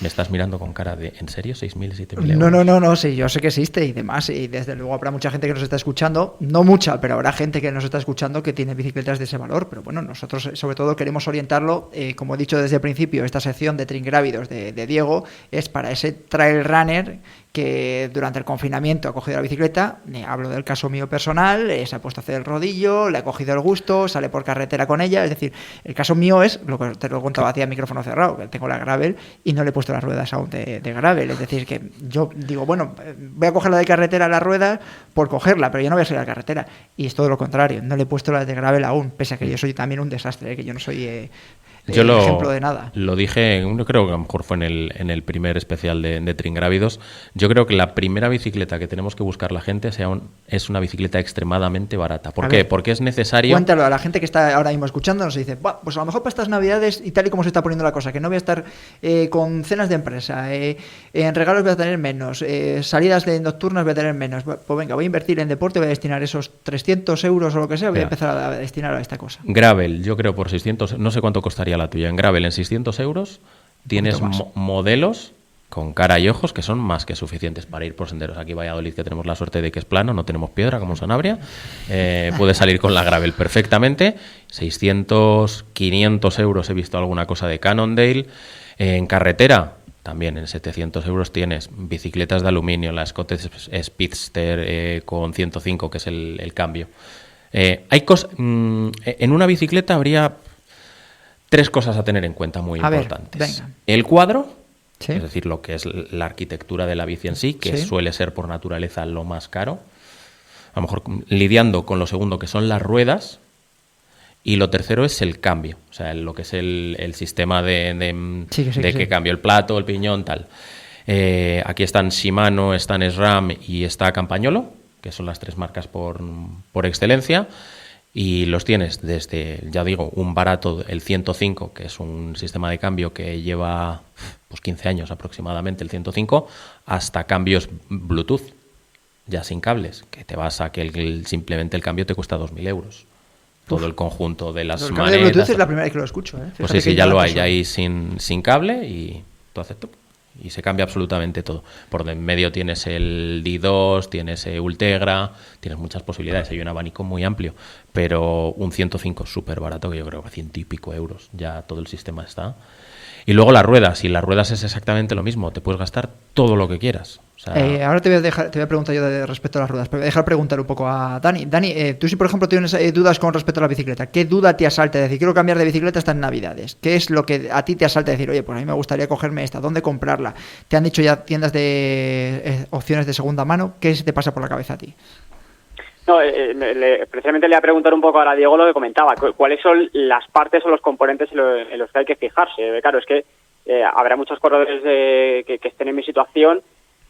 Me estás mirando con cara de, ¿en serio? ¿6.000 y 7.000 euros? No, sí, yo sé que existe y demás, y desde luego habrá mucha gente que nos está escuchando, no mucha, pero habrá gente que nos está escuchando que tiene bicicletas de ese valor, pero bueno, nosotros sobre todo queremos orientarlo, como he dicho desde el principio, esta sección de Tringrávidos de Diego es para ese trail runner que durante el confinamiento ha cogido la bicicleta, hablo del caso mío personal, se ha puesto a hacer el rodillo, le ha cogido el gusto, sale por carretera con ella, es decir, el caso mío es, lo que te lo contaba hacía micrófono cerrado, que tengo la gravel y no le he puesto las ruedas aún de gravel, es decir, que yo digo, bueno, voy a coger la de carretera las ruedas por cogerla, pero yo no voy a salir a la carretera, y es todo lo contrario, no le he puesto las de gravel aún, pese a que yo soy también un desastre, que yo no soy... Yo ejemplo de nada. Lo dije, creo que a lo mejor fue en el primer especial de Tringrávidos. Yo creo que la primera bicicleta que tenemos que buscar la gente es una bicicleta extremadamente barata. ¿Por qué? Porque es necesario... Cuéntalo a la gente que está ahora mismo escuchándonos y dice, pues a lo mejor para estas navidades y tal y como se está poniendo la cosa, que no voy a estar con cenas de empresa, en regalos voy a tener menos, salidas nocturnas voy a tener menos. Pues venga, voy a invertir en deporte, voy a destinar esos 300 euros o lo que sea, voy a empezar a destinar a esta cosa. Gravel, yo creo por 600, no sé cuánto costaría la tuya. En Gravel, en 600 euros, tienes modelos con cara y ojos que son más que suficientes para ir por senderos. Aquí en Valladolid, que tenemos la suerte de que es plano, no tenemos piedra como en Sanabria, puedes salir con la Gravel perfectamente. 600, 500 euros he visto alguna cosa de Cannondale. En carretera, también en 700 euros tienes bicicletas de aluminio, la Scott Speedster con 105, que es el cambio. Hay cosas, en una bicicleta habría 3 cosas a tener en cuenta muy importantes. El cuadro, ¿sí? Es decir, lo que es la arquitectura de la bici en sí, que ¿sí? Suele ser por naturaleza lo más caro. A lo mejor lidiando con lo segundo, que son las ruedas. Y lo tercero es el cambio, o sea, lo que es el sistema de que cambio el plato, el piñón, tal. Aquí están Shimano, están SRAM y está Campagnolo, que son las 3 marcas por excelencia. Y los tienes desde, ya digo, un barato, el 105, que es un sistema de cambio que lleva pues 15 años aproximadamente, el 105, hasta cambios Bluetooth, ya sin cables, que te vas a que simplemente el cambio te cuesta 2.000 euros. Todo el conjunto de las manetas. El Bluetooth es la primera vez que lo escucho. Pues sí, ya lo hay, ya hay sin cable y tú haces tú. Y se cambia absolutamente todo. Por en medio tienes el D2, tienes Ultegra, tienes muchas posibilidades. Hay un abanico muy amplio, pero un 105 es súper barato, que yo creo que a 100 y pico euros ya todo el sistema está. Y luego las ruedas, y las ruedas es exactamente lo mismo, te puedes gastar todo lo que quieras. O sea... ahora te voy a preguntar yo respecto a las ruedas, pero voy a dejar preguntar un poco a Dani. Dani, tú si por ejemplo tienes dudas con respecto a la bicicleta, ¿qué duda te asalta? Es decir, quiero cambiar de bicicleta estas navidades. ¿Qué es lo que a ti te asalta decir, oye, pues a mí me gustaría cogerme esta, ¿dónde comprarla? ¿Te han dicho ya tiendas de opciones de segunda mano? ¿Qué se te pasa por la cabeza a ti? No, precisamente le voy a preguntar un poco ahora a Diego lo que comentaba, cuáles son las partes o los componentes en los que hay que fijarse. Claro, es que habrá muchos corredores que estén en mi situación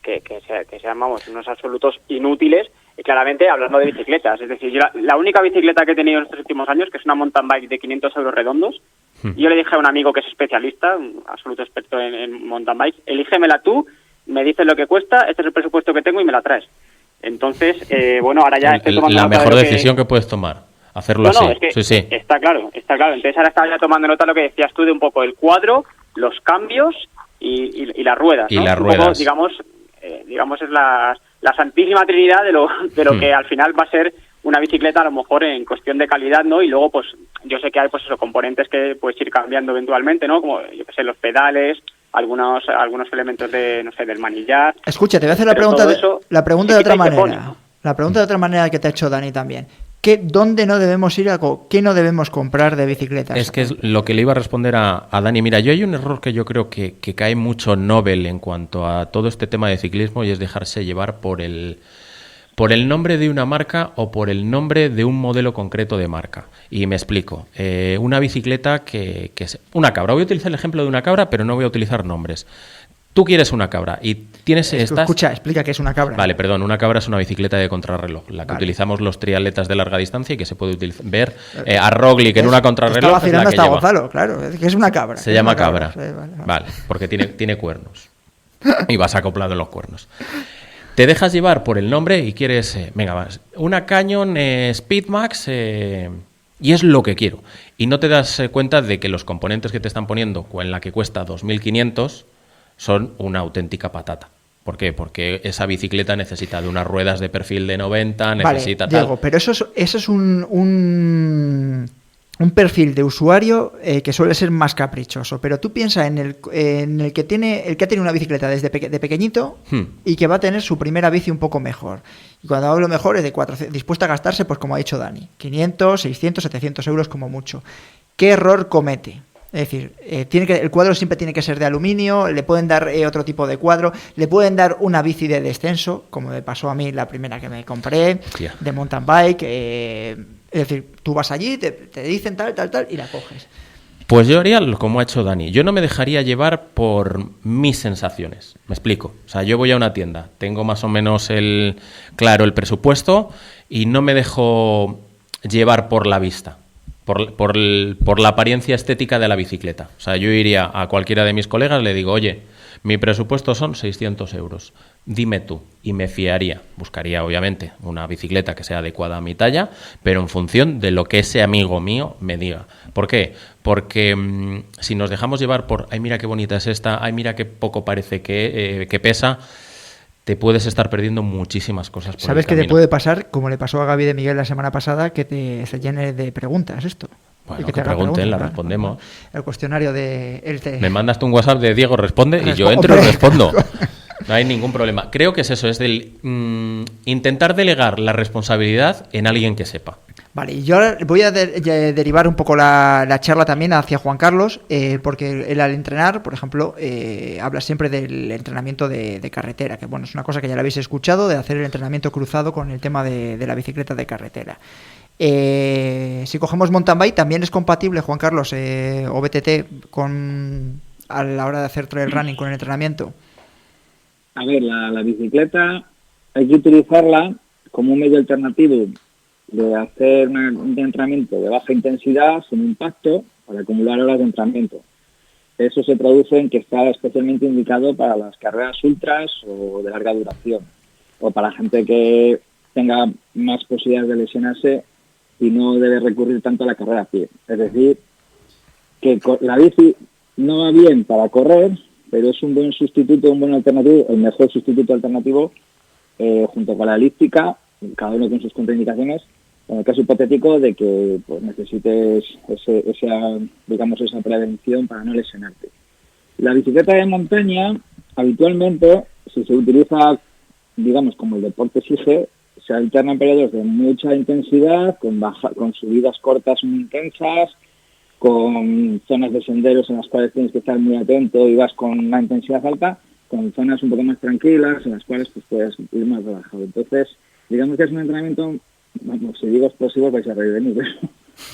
que sean, vamos, unos absolutos inútiles, y claramente hablando de bicicletas. Es decir, yo la única bicicleta que he tenido en estos últimos años, que es una mountain bike de 500 euros redondos, yo le dije a un amigo que es especialista, un absoluto experto en mountain bike, elígemela tú, me dices lo que cuesta, este es el presupuesto que tengo y me la traes. Entonces, bueno, ahora ya estoy tomando la mejor decisión que puedes tomar, hacerlo así. Es que sí. Está claro. Entonces ahora estaba ya tomando nota de lo que decías tú de un poco el cuadro, los cambios y las ruedas, ¿no? Y las ruedas. Poco, digamos es la santísima trinidad de lo que al final va a ser una bicicleta, a lo mejor en cuestión de calidad, ¿no? Y luego, pues, yo sé que hay, pues, esos componentes que puedes ir cambiando eventualmente, ¿no? Como, yo qué sé, los pedales, algunos elementos del manillar. Escucha, te voy a hacer la pregunta de otra manera. La pregunta de otra manera que te ha hecho Dani también. ¿Dónde no debemos ir qué no debemos comprar de bicicletas? Es que es lo que le iba a responder a Dani. Mira, hay un error que yo creo que cae mucho Nobel en cuanto a todo este tema de ciclismo, y es dejarse llevar por el nombre de una marca o por el nombre de un modelo concreto de marca. Y me explico. Una bicicleta que es una cabra. Voy a utilizar el ejemplo de una cabra, pero no voy a utilizar nombres. Tú quieres una cabra y tienes... Escucha, explica qué es una cabra. Vale, perdón, una cabra es una bicicleta de contrarreloj, la que utilizamos los triatletas de larga distancia y que se puede ver a Roglic en una contrarreloj. Está vacilando hasta Gonzalo, claro, que es una cabra. Se llama cabra. Sí, vale, porque tiene cuernos y vas acoplado en los cuernos. Te dejas llevar por el nombre y quieres, una Canyon Speedmax y es lo que quiero. Y no te das cuenta de que los componentes que te están poniendo, en la que cuesta 2.500, son una auténtica patata. ¿Por qué? Porque esa bicicleta necesita de unas ruedas de perfil de 90, necesita Diego, tal... pero eso es un perfil de usuario que suele ser más caprichoso. Pero tú piensas en el que ha tenido una bicicleta desde de pequeñito y que va a tener su primera bici un poco mejor. Y cuando hablo mejor es de 400, dispuesta a gastarse, pues como ha dicho Dani, 500, 600, 700 euros como mucho. ¿Qué error comete? Es decir, el cuadro siempre tiene que ser de aluminio, le pueden dar otro tipo de cuadro, le pueden dar una bici de descenso, como me pasó a mí la primera que me compré, de mountain bike. Es decir, tú vas allí, te dicen tal, y la coges. Pues yo haría como ha hecho Dani. Yo no me dejaría llevar por mis sensaciones. Me explico. O sea, yo voy a una tienda, tengo más o menos el presupuesto y no me dejo llevar por la vista, por la apariencia estética de la bicicleta. O sea, yo iría a cualquiera de mis colegas, le digo, oye, mi presupuesto son 600 euros. Dime tú. Y me fiaría. Buscaría, obviamente, una bicicleta que sea adecuada a mi talla, pero en función de lo que ese amigo mío me diga. ¿Por qué? Porque si nos dejamos llevar por, ay, mira qué bonita es esta, ay, mira qué poco parece que pesa, te puedes estar perdiendo muchísimas cosas por el ¿Sabes qué camino. te puede pasar? Como le pasó a Gaby de Miguel la semana pasada, que se llene de preguntas esto. Bueno, Y que te haga pregunten, la preguntas, respondemos. El cuestionario de... Me mandas tú un WhatsApp de Diego, responde, y yo entro y respondo. No hay ningún problema. Creo que es eso, es del intentar delegar la responsabilidad en alguien que sepa. Vale, y yo ahora voy a derivar un poco la charla también hacia Juan Carlos, porque él al entrenar, por ejemplo, habla siempre del entrenamiento de carretera, que bueno, es una cosa que ya lo habéis escuchado, de hacer el entrenamiento cruzado con el tema de la bicicleta de carretera. Si cogemos mountain bike, también es compatible, Juan Carlos, o BTT a la hora de hacer trail running con el entrenamiento. A ver, la bicicleta hay que utilizarla como un medio alternativo de hacer un entrenamiento de baja intensidad, sin impacto, para acumular horas de entrenamiento. Eso se traduce en que está especialmente indicado para las carreras ultras o de larga duración, o para gente que tenga más posibilidades de lesionarse y no debe recurrir tanto a la carrera a pie. Es decir, que la bici no va bien para correr, pero es un buen sustituto, un buen alternativo, el mejor sustituto alternativo, junto con la elíptica, cada uno con sus contraindicaciones, en el caso hipotético de que pues, necesites esa prevención para no lesionarte. La bicicleta de montaña, habitualmente, si se utiliza, digamos, como el deporte exige, se alterna en periodos de mucha intensidad, con subidas cortas muy intensas, con zonas de senderos en las cuales tienes que estar muy atento y vas con una intensidad alta, con zonas un poco más tranquilas en las cuales pues, puedes ir más relajado. Entonces, digamos que es un entrenamiento, bueno, si digo explosivo vais a reír de mí, pero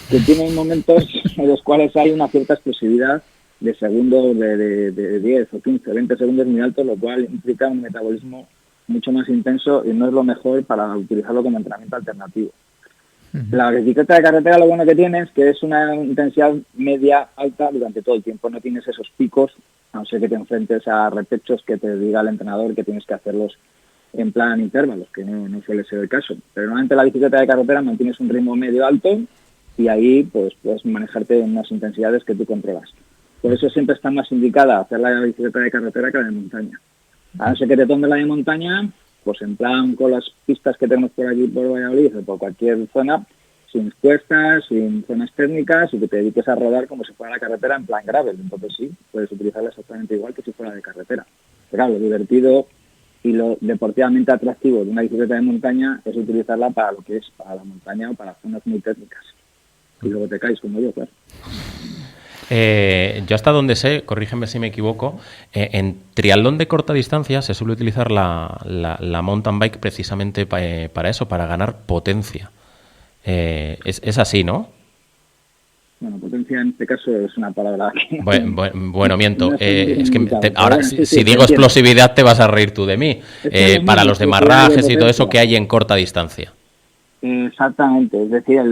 que tiene momentos en los cuales hay una cierta explosividad de segundos de 10 o 15, 20 segundos muy altos, lo cual implica un metabolismo mucho más intenso y no es lo mejor para utilizarlo como entrenamiento alternativo. La bicicleta de carretera lo bueno que tiene es que es una intensidad media alta durante todo el tiempo, no tienes esos picos, a no ser que te enfrentes a repechos que te diga el entrenador que tienes que hacerlos en plan intervalos, que no suele ser el caso. Pero normalmente la bicicleta de carretera mantienes un ritmo medio alto y ahí pues puedes manejarte en unas intensidades que tú controlas. Por eso siempre está más indicada hacer la bicicleta de carretera que la de montaña. A no ser que te tomes la de montaña, pues en plan con las pistas que tenemos por aquí por Valladolid o por cualquier zona, sin cuestas, sin zonas técnicas y que te dediques a rodar como si fuera la carretera en plan gravel. Entonces sí, puedes utilizarla exactamente igual que si fuera de carretera. Pero claro, lo divertido y lo deportivamente atractivo de una bicicleta de montaña es utilizarla para lo que es, para la montaña o para zonas muy técnicas. Y luego te caes como yo, claro. Yo hasta donde sé, corrígeme si me equivoco, en triatlón de corta distancia se suele utilizar la mountain bike precisamente para eso, para ganar potencia. Es así, ¿no? Bueno, potencia en este caso es una palabra que... Bueno, miento. No Es que ahora, bueno, sí, si digo explosividad, te vas a reír tú de mí. Para los demarrajes y todo eso que hay en corta distancia. Exactamente, es decir,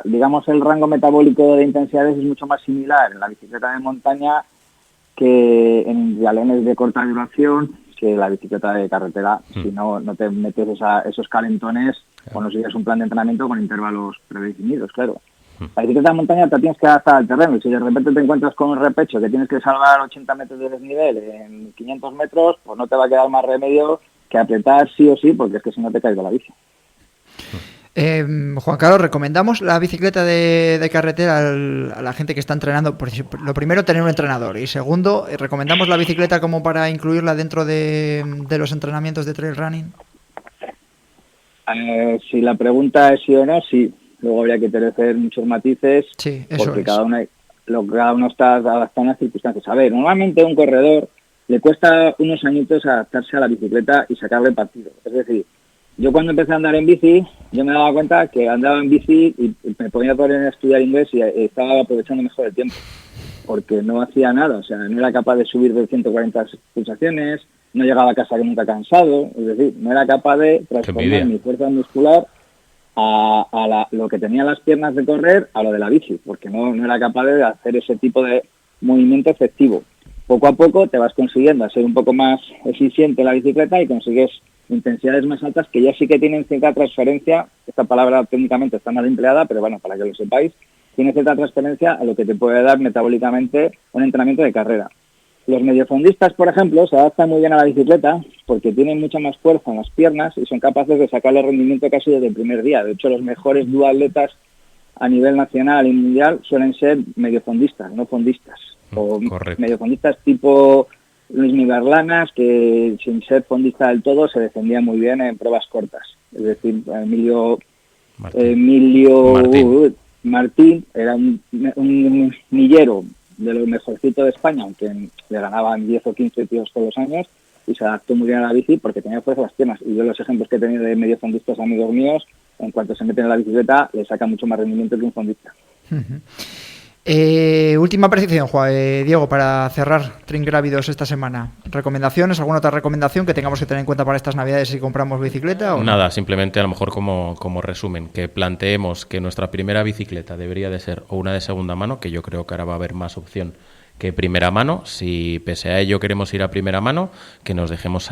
digamos el rango metabólico de intensidades es mucho más similar en la bicicleta de montaña que en triatlones de corta duración que la bicicleta de carretera. Si no te metes esos calentones o no sigues un plan de entrenamiento con intervalos predefinidos, claro. La bicicleta de montaña te tienes que adaptar al terreno y si de repente te encuentras con un repecho que tienes que salvar 80 metros de desnivel en 500 metros, pues no te va a quedar más remedio que apretar sí o sí, porque es que si no te caes de la bici. Juan Carlos, ¿recomendamos la bicicleta de carretera a la gente que está entrenando? Por ejemplo, lo primero, tener un entrenador. Y segundo, ¿recomendamos la bicicleta como para incluirla dentro de los entrenamientos de trail running? Si la pregunta es sí o no, sí. Luego habría que tener muchos matices, sí, eso porque es. cada uno está adaptado a unas circunstancias. A ver, normalmente a un corredor le cuesta unos añitos adaptarse a la bicicleta y sacarle partido. Es decir, Yo cuando empecé a andar en bici, yo me daba cuenta que andaba en bici y me ponía a poner a estudiar inglés y estaba aprovechando mejor el tiempo, porque no hacía nada, o sea, no era capaz de subir de 140 pulsaciones, no llegaba a casa nunca cansado, es decir, no era capaz de transformar mi fuerza muscular a lo que tenía las piernas de correr a lo de la bici, porque no era capaz de hacer ese tipo de movimiento efectivo. Poco a poco te vas consiguiendo a ser un poco más eficiente en la bicicleta y consigues intensidades más altas que ya sí que tienen cierta transferencia, esta palabra técnicamente está mal empleada, pero bueno, para que lo sepáis, tiene cierta transferencia a lo que te puede dar metabólicamente un entrenamiento de carrera. Los mediofondistas, por ejemplo, se adaptan muy bien a la bicicleta porque tienen mucha más fuerza en las piernas y son capaces de sacarle rendimiento casi desde el primer día. De hecho, los mejores duatletas a nivel nacional y mundial suelen ser mediofondistas, no fondistas. O mediofondistas tipo Luis Migarlanas, que sin ser fondista del todo se defendía muy bien en pruebas cortas. Es decir, Emilio Martín era un millero de los mejorcitos de España, aunque le ganaban 10 o 15 tíos todos los años, y se adaptó muy bien a la bici porque tenía fuerza en las piernas. Y yo los ejemplos que he tenido de mediofondistas amigos míos, en cuanto se meten en la bicicleta, le saca mucho más rendimiento que un fondista. Última precisión, Diego, para cerrar Tringrávidos esta semana. ¿Recomendaciones? ¿Alguna otra recomendación que tengamos que tener en cuenta para estas navidades si compramos bicicleta? ¿O nada, simplemente a lo mejor como resumen, que planteemos que nuestra primera bicicleta debería de ser o una de segunda mano, que yo creo que ahora va a haber más opción que primera mano. Si pese a ello queremos ir a primera mano, que nos dejemos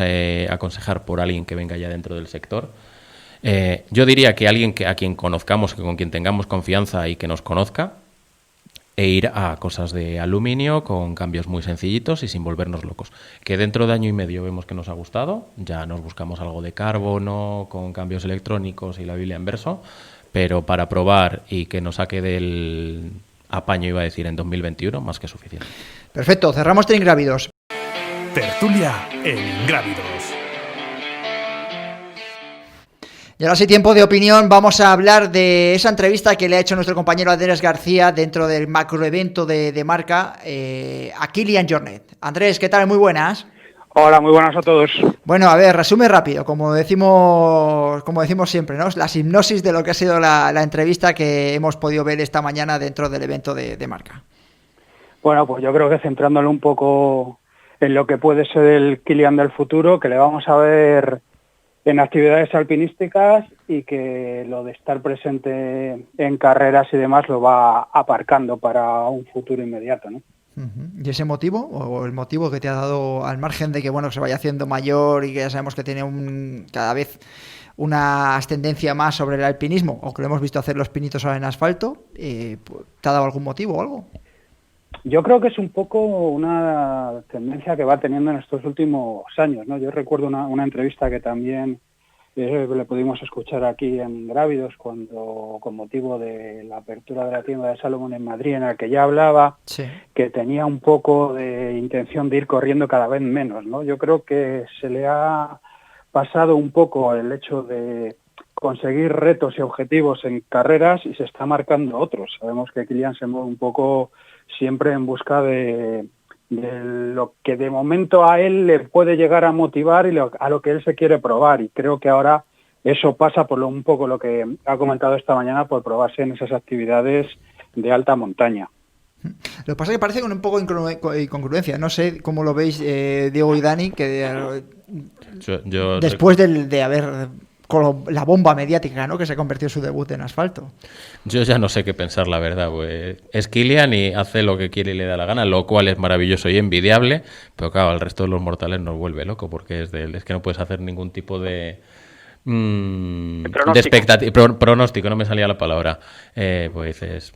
aconsejar por alguien que venga ya dentro del sector. Yo diría que alguien a quien conozcamos, que con quien tengamos confianza y que nos conozca, e ir a cosas de aluminio con cambios muy sencillitos y sin volvernos locos. Que dentro de año y medio vemos que nos ha gustado, ya nos buscamos algo de carbono con cambios electrónicos y la Biblia en verso, pero para probar y que nos saque del apaño, iba a decir, en 2021, más que suficiente. Perfecto, cerramos Tringrávidos. Tertulia en Ingrávidos. Y ahora sí, tiempo de opinión, vamos a hablar de esa entrevista que le ha hecho nuestro compañero Andrés García dentro del macroevento de marca a Kilian Jornet. Andrés, ¿qué tal? Muy buenas. Hola, muy buenas a todos. Bueno, a ver, resume rápido, como decimos siempre, ¿no? La hipnosis de lo que ha sido la entrevista que hemos podido ver esta mañana dentro del evento de marca. Bueno, pues yo creo que centrándole un poco en lo que puede ser el Kilian del futuro, que le vamos a ver en actividades alpinísticas y que lo de estar presente en carreras y demás lo va aparcando para un futuro inmediato, ¿no? ¿Y ese motivo, o el motivo que te ha dado, al margen de que bueno, se vaya haciendo mayor y que ya sabemos que tiene cada vez una ascendencia más sobre el alpinismo, o que lo hemos visto hacer los pinitos ahora en asfalto, ¿te ha dado algún motivo o algo? Yo creo que es un poco una tendencia que va teniendo en estos últimos años, ¿no? Yo recuerdo una entrevista que también le pudimos escuchar aquí en Grávidos cuando, con motivo de la apertura de la tienda de Salomón en Madrid, en la que ya hablaba que tenía un poco de intención de ir corriendo cada vez menos, ¿no? Yo creo que se le ha pasado un poco el hecho de conseguir retos y objetivos en carreras y se está marcando otros. Sabemos que Kilian se mueve un poco siempre en busca de lo que de momento a él le puede llegar a motivar y a lo que él se quiere probar, y creo que ahora eso pasa por un poco lo que ha comentado esta mañana, por probarse en esas actividades de alta montaña. Lo que pasa es que parece con un poco de incongruencia. No sé cómo lo veis, Diego y Dani, que yo después de haber con la bomba mediática, ¿no?, que se convirtió en su debut en asfalto. Yo ya no sé qué pensar, la verdad. Pues es Kilian y hace lo que quiere y le da la gana, lo cual es maravilloso y envidiable, pero claro, al resto de los mortales nos vuelve loco, porque es que no puedes hacer ningún tipo de pronóstico, no me salía la palabra. Pues es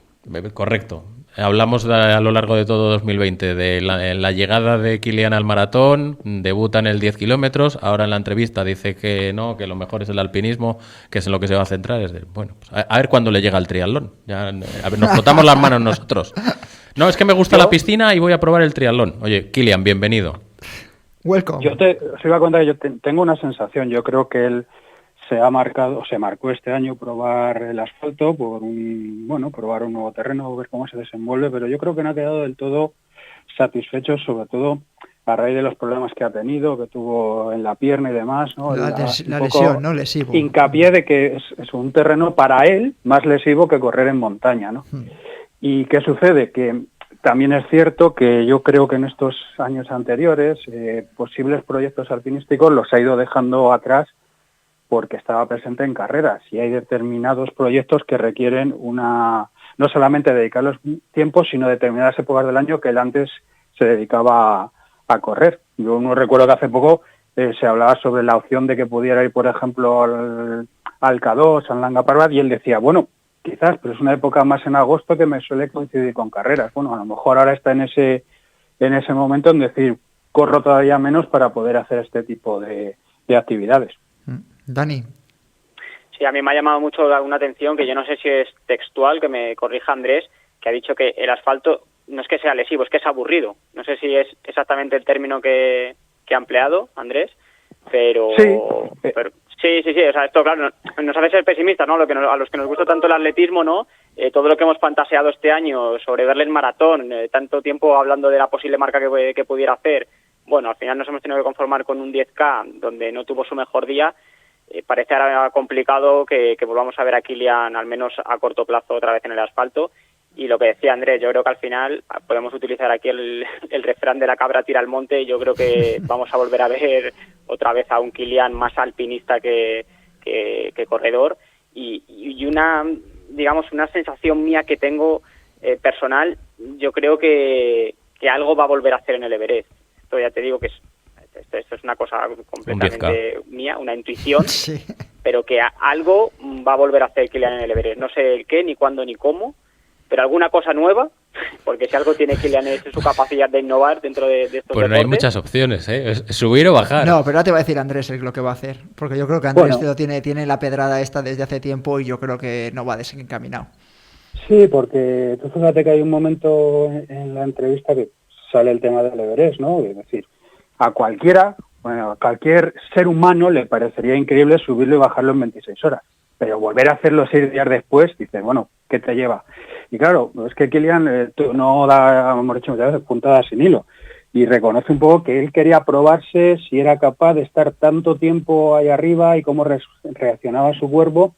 correcto. Hablamos a lo largo de todo 2020 de la llegada de Kilian al maratón, debuta en el 10 kilómetros, ahora en la entrevista dice que no, que lo mejor es el alpinismo, que es en lo que se va a centrar. Bueno, pues a ver cuándo le llega el triatlón. Ya, a ver, nos frotamos las manos nosotros. No, es que me gusta la piscina y voy a probar el triatlón. Oye, Kilian, bienvenido. Welcome. Yo os iba a contar que yo tengo una sensación. Yo creo que él se marcó este año probar el asfalto probar un nuevo terreno, ver cómo se desenvuelve, pero yo creo que no ha quedado del todo satisfecho, sobre todo a raíz de los problemas que ha tenido, que tuvo en la pierna y demás, ¿no? La un poco lesión, ¿no? Lesivo. Hincapié de que es un terreno para él más lesivo que correr en montaña, ¿no? ¿Y qué sucede? Que también es cierto que yo creo que en estos años anteriores posibles proyectos alpinísticos los ha ido dejando atrás porque estaba presente en carreras y hay determinados proyectos que requieren no solamente dedicar los tiempos, sino determinadas épocas del año que él antes se dedicaba a correr. Yo no recuerdo que hace poco se hablaba sobre la opción de que pudiera ir, por ejemplo, al K2, al Nanga Parbat, y él decía, bueno, quizás, pero es una época más en agosto que me suele coincidir con carreras. Bueno, a lo mejor ahora está en ese momento en decir, corro todavía menos para poder hacer este tipo de actividades. Dani. Sí, a mí me ha llamado mucho una atención, que yo no sé si es textual, que me corrija Andrés, que ha dicho que el asfalto no es que sea lesivo, es que es aburrido. No sé si es exactamente el término que ha empleado Andrés, pero sí, o sea, esto claro nos hace ser pesimistas, ¿no? A los que nos gusta tanto el atletismo, ¿no? Todo lo que hemos fantaseado este año sobre verle en maratón, tanto tiempo hablando de la posible marca que pudiera hacer, bueno, al final nos hemos tenido que conformar con un 10K donde no tuvo su mejor día. Parece ahora complicado que volvamos a ver a Kilian al menos a corto plazo otra vez en el asfalto. Y lo que decía Andrés, yo creo que al final podemos utilizar aquí el refrán de la cabra tira al monte, y yo creo que vamos a volver a ver otra vez a un Kilian más alpinista que corredor, y una, digamos, una sensación mía que tengo personal, yo creo que algo va a volver a hacer en el Everest. Esto ya te digo que esto es una cosa completamente mía, una intuición, sí. Pero que algo va a volver a hacer Kilian en el Everest. No sé el qué, ni cuándo, ni cómo, pero alguna cosa nueva, porque si algo tiene Kilian es su capacidad de innovar dentro de estos deportes. No hay muchas opciones, ¿eh? Es subir o bajar. No, pero ahora te va a decir Andrés lo que va a hacer, porque yo creo que Andrés tiene la pedrada esta desde hace tiempo y yo creo que no va desencaminado. Sí, porque tú fíjate que hay un momento en la entrevista que sale el tema del Everest, ¿no? Es decir, a cualquier ser humano le parecería increíble subirlo y bajarlo en 26 horas. Pero volver a hacerlo 6 días después, dices, bueno, ¿qué te lleva? Y claro, es que Kilian no da, hemos dicho muchas veces, puntadas sin hilo. Y reconoce un poco que él quería probarse si era capaz de estar tanto tiempo ahí arriba y cómo reaccionaba su cuerpo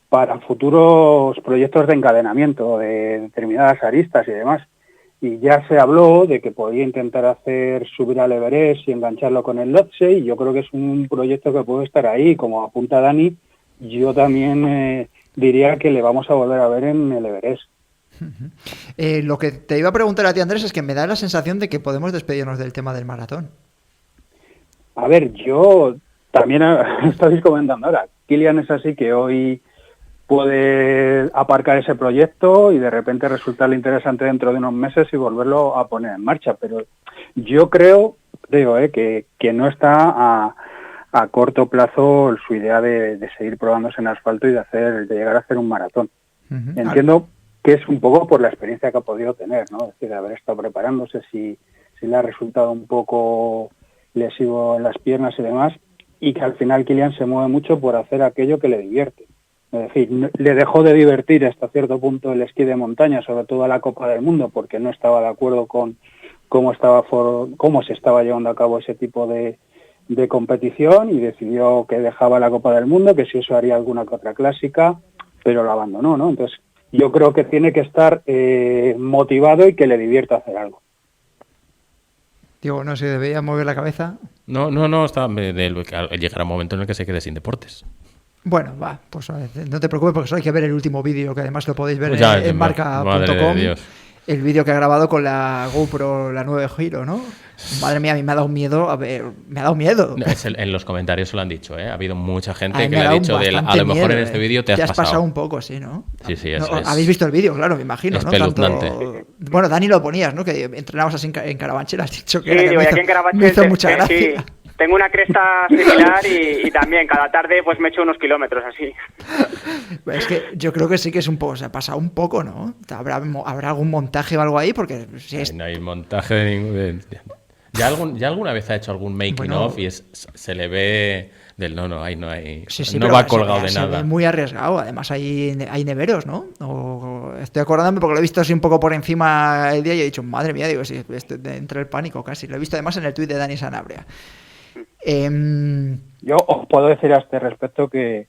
para futuros proyectos de encadenamiento de determinadas aristas y demás. Y ya se habló de que podía intentar subir al Everest y engancharlo con el Lhotse, y yo creo que es un proyecto que puede estar ahí, como apunta Dani. Yo también diría que le vamos a volver a ver en el Everest. Lo que te iba a preguntar a ti, Andrés, es que me da la sensación de que podemos despedirnos del tema del maratón. A ver, yo también estáis comentando ahora, Kilian es así que hoy puede aparcar ese proyecto y de repente resultarle interesante dentro de unos meses y volverlo a poner en marcha, pero yo creo que no está a corto plazo su idea de seguir probándose en asfalto y de llegar a hacer un maratón. Uh-huh. Entiendo que es un poco por la experiencia que ha podido tener, ¿no? Es decir, de haber estado preparándose, si le ha resultado un poco lesivo en las piernas y demás, y que al final Kilian se mueve mucho por hacer aquello que le divierte. Es decir, le dejó de divertir hasta cierto punto el esquí de montaña, sobre todo a la Copa del Mundo, porque no estaba de acuerdo con cómo se estaba llevando a cabo ese tipo de competición, y decidió que dejaba la Copa del Mundo, que si eso haría alguna que otra clásica, pero lo abandonó, ¿no? Entonces, yo creo que tiene que estar motivado y que le divierta hacer algo. Digo, no sé, ¿debería mover la cabeza? No, está llegará un momento en el que se quede sin deportes. Bueno, pues no te preocupes, porque solo hay que ver el último vídeo, que además lo podéis ver en marca.com. El vídeo que ha grabado con la GoPro, la 9 Giro, ¿no? Madre mía, a mí me ha dado miedo. En los comentarios se lo han dicho, ¿eh? Ha habido mucha gente que le ha dicho, a lo mejor en este vídeo te has pasado un poco, sí, ¿no? Sí, habéis visto el vídeo, claro, me imagino, es ¿no? Espeluznante. Bueno, Dani lo ponías, ¿no? Que entrenabas así en Carabanchel, has dicho que, me hizo mucha gracia. Sí. Tengo una cresta similar y también cada tarde pues me echo unos kilómetros así. Es que yo creo que sí que es un poco, se ha pasado un poco, ¿no? ¿Habrá algún montaje o algo ahí? Porque si no hay montaje de ningún... ¿Ya alguna vez ha hecho algún making of y se le ve del no hay sí, no va colgado de nada? Se ve muy arriesgado, además hay neveros, ¿no? estoy acordándome porque lo he visto así un poco por encima el día y he dicho, madre mía, digo, sí, entra el pánico casi. Lo he visto además en el tuit de Dani Sanabria. Yo os puedo decir a este respecto que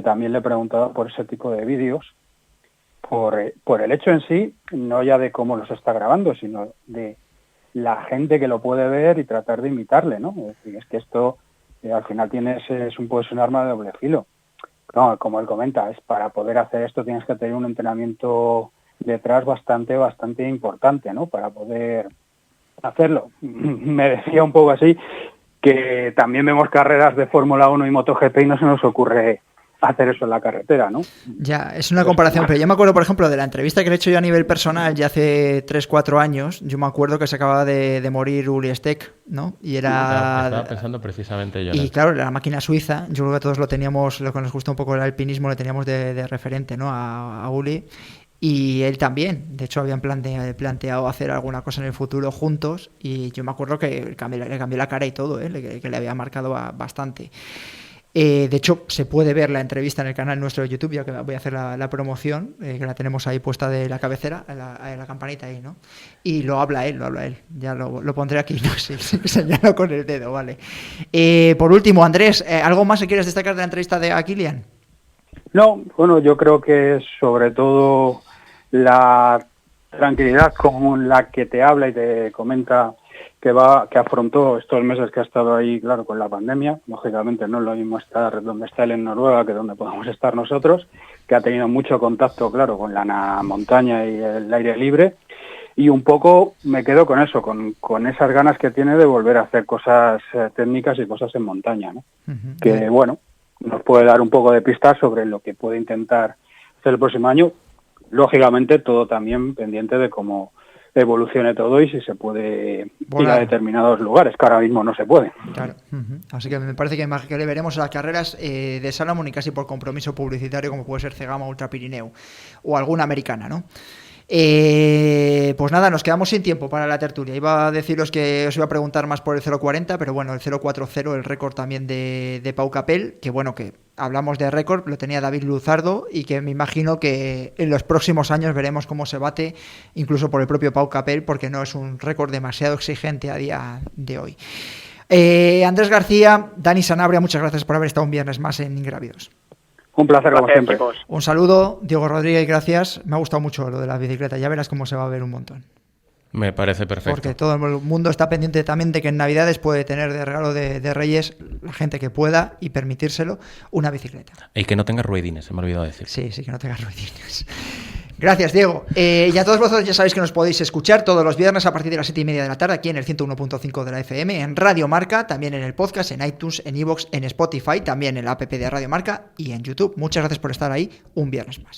también le he preguntado por ese tipo de vídeos, por el hecho en sí, no ya de cómo los está grabando, sino de la gente que lo puede ver y tratar de imitarle, ¿no? Es decir, es que esto al final puede ser un arma de doble filo. No, como él comenta, es para poder hacer esto tienes que tener un entrenamiento detrás bastante importante, ¿no? Para poder hacerlo. Me decía un poco así que también vemos carreras de Fórmula 1 y MotoGP y no se nos ocurre hacer eso en la carretera, ¿no? Ya, es una comparación, pero yo me acuerdo, por ejemplo, de la entrevista que le he hecho yo a nivel personal ya hace 3-4 años. Yo me acuerdo que se acababa de morir Uli Steck, ¿no? Y era... Estaba pensando precisamente yo. Y claro, la máquina suiza, yo creo que todos lo teníamos, lo que nos gusta un poco el alpinismo, lo teníamos de referente, ¿no? A Uli. Y él también, de hecho habían planteado hacer alguna cosa en el futuro juntos y yo me acuerdo que le cambió la cara y todo, que le había marcado bastante. De hecho, se puede ver la entrevista en el canal nuestro de YouTube, ya que voy a hacer la promoción, que la tenemos ahí puesta de la cabecera, en la campanita ahí, ¿no? Y lo habla él. Ya lo pondré aquí, no sé, señalo con el dedo, vale. Por último, Andrés, ¿algo más que quieres destacar de la entrevista de Kilian? No, bueno, yo creo que es sobre todo la tranquilidad con la que te habla y te comenta que afrontó estos meses que ha estado ahí, claro, con la pandemia. Lógicamente no es lo mismo estar donde está él en Noruega que donde podamos estar nosotros, que ha tenido mucho contacto, claro, con la montaña y el aire libre. Y un poco me quedo con eso, con esas ganas que tiene de volver a hacer cosas técnicas y cosas en montaña, ¿no? Uh-huh. Que, bueno, nos puede dar un poco de pistas sobre lo que puede intentar hacer el próximo año. Lógicamente, todo también pendiente de cómo evolucione todo y si se puede ir a determinados lugares, que ahora mismo no se puede. Claro. Uh-huh. Así que me parece que le veremos las carreras de Salomón y casi por compromiso publicitario, como puede ser Cegama, Ultra Pirineu o alguna americana, ¿no? Pues nada, nos quedamos sin tiempo para la tertulia. Iba a deciros que os iba a preguntar más por el 0.40, pero bueno, el 0.40, el récord también de Pau Capell, que bueno, que hablamos de récord, lo tenía David Luzardo y que me imagino que en los próximos años veremos cómo se bate, incluso por el propio Pau Capell, porque no es un récord demasiado exigente a día de hoy. Andrés García, Dani Sanabria, muchas gracias por haber estado un viernes más en Ingrávidos. Un placer, como siempre. Chicos. Un saludo, Diego Rodríguez, gracias. Me ha gustado mucho lo de la bicicleta, ya verás cómo se va a ver un montón. Me parece perfecto. Porque todo el mundo está pendiente también de que en Navidades puede tener de regalo de Reyes, la gente que pueda y permitírselo, una bicicleta. Y que no tenga ruedines, se me ha olvidado decir. Sí, que no tenga ruedines. Gracias, Diego. Y a todos vosotros ya sabéis que nos podéis escuchar todos los viernes a partir de las 7:30 de la tarde aquí en el 101.5 de la FM, en Radio Marca, también en el podcast, en iTunes, en iVoox, en Spotify, también en la app de Radio Marca y en YouTube. Muchas gracias por estar ahí un viernes más.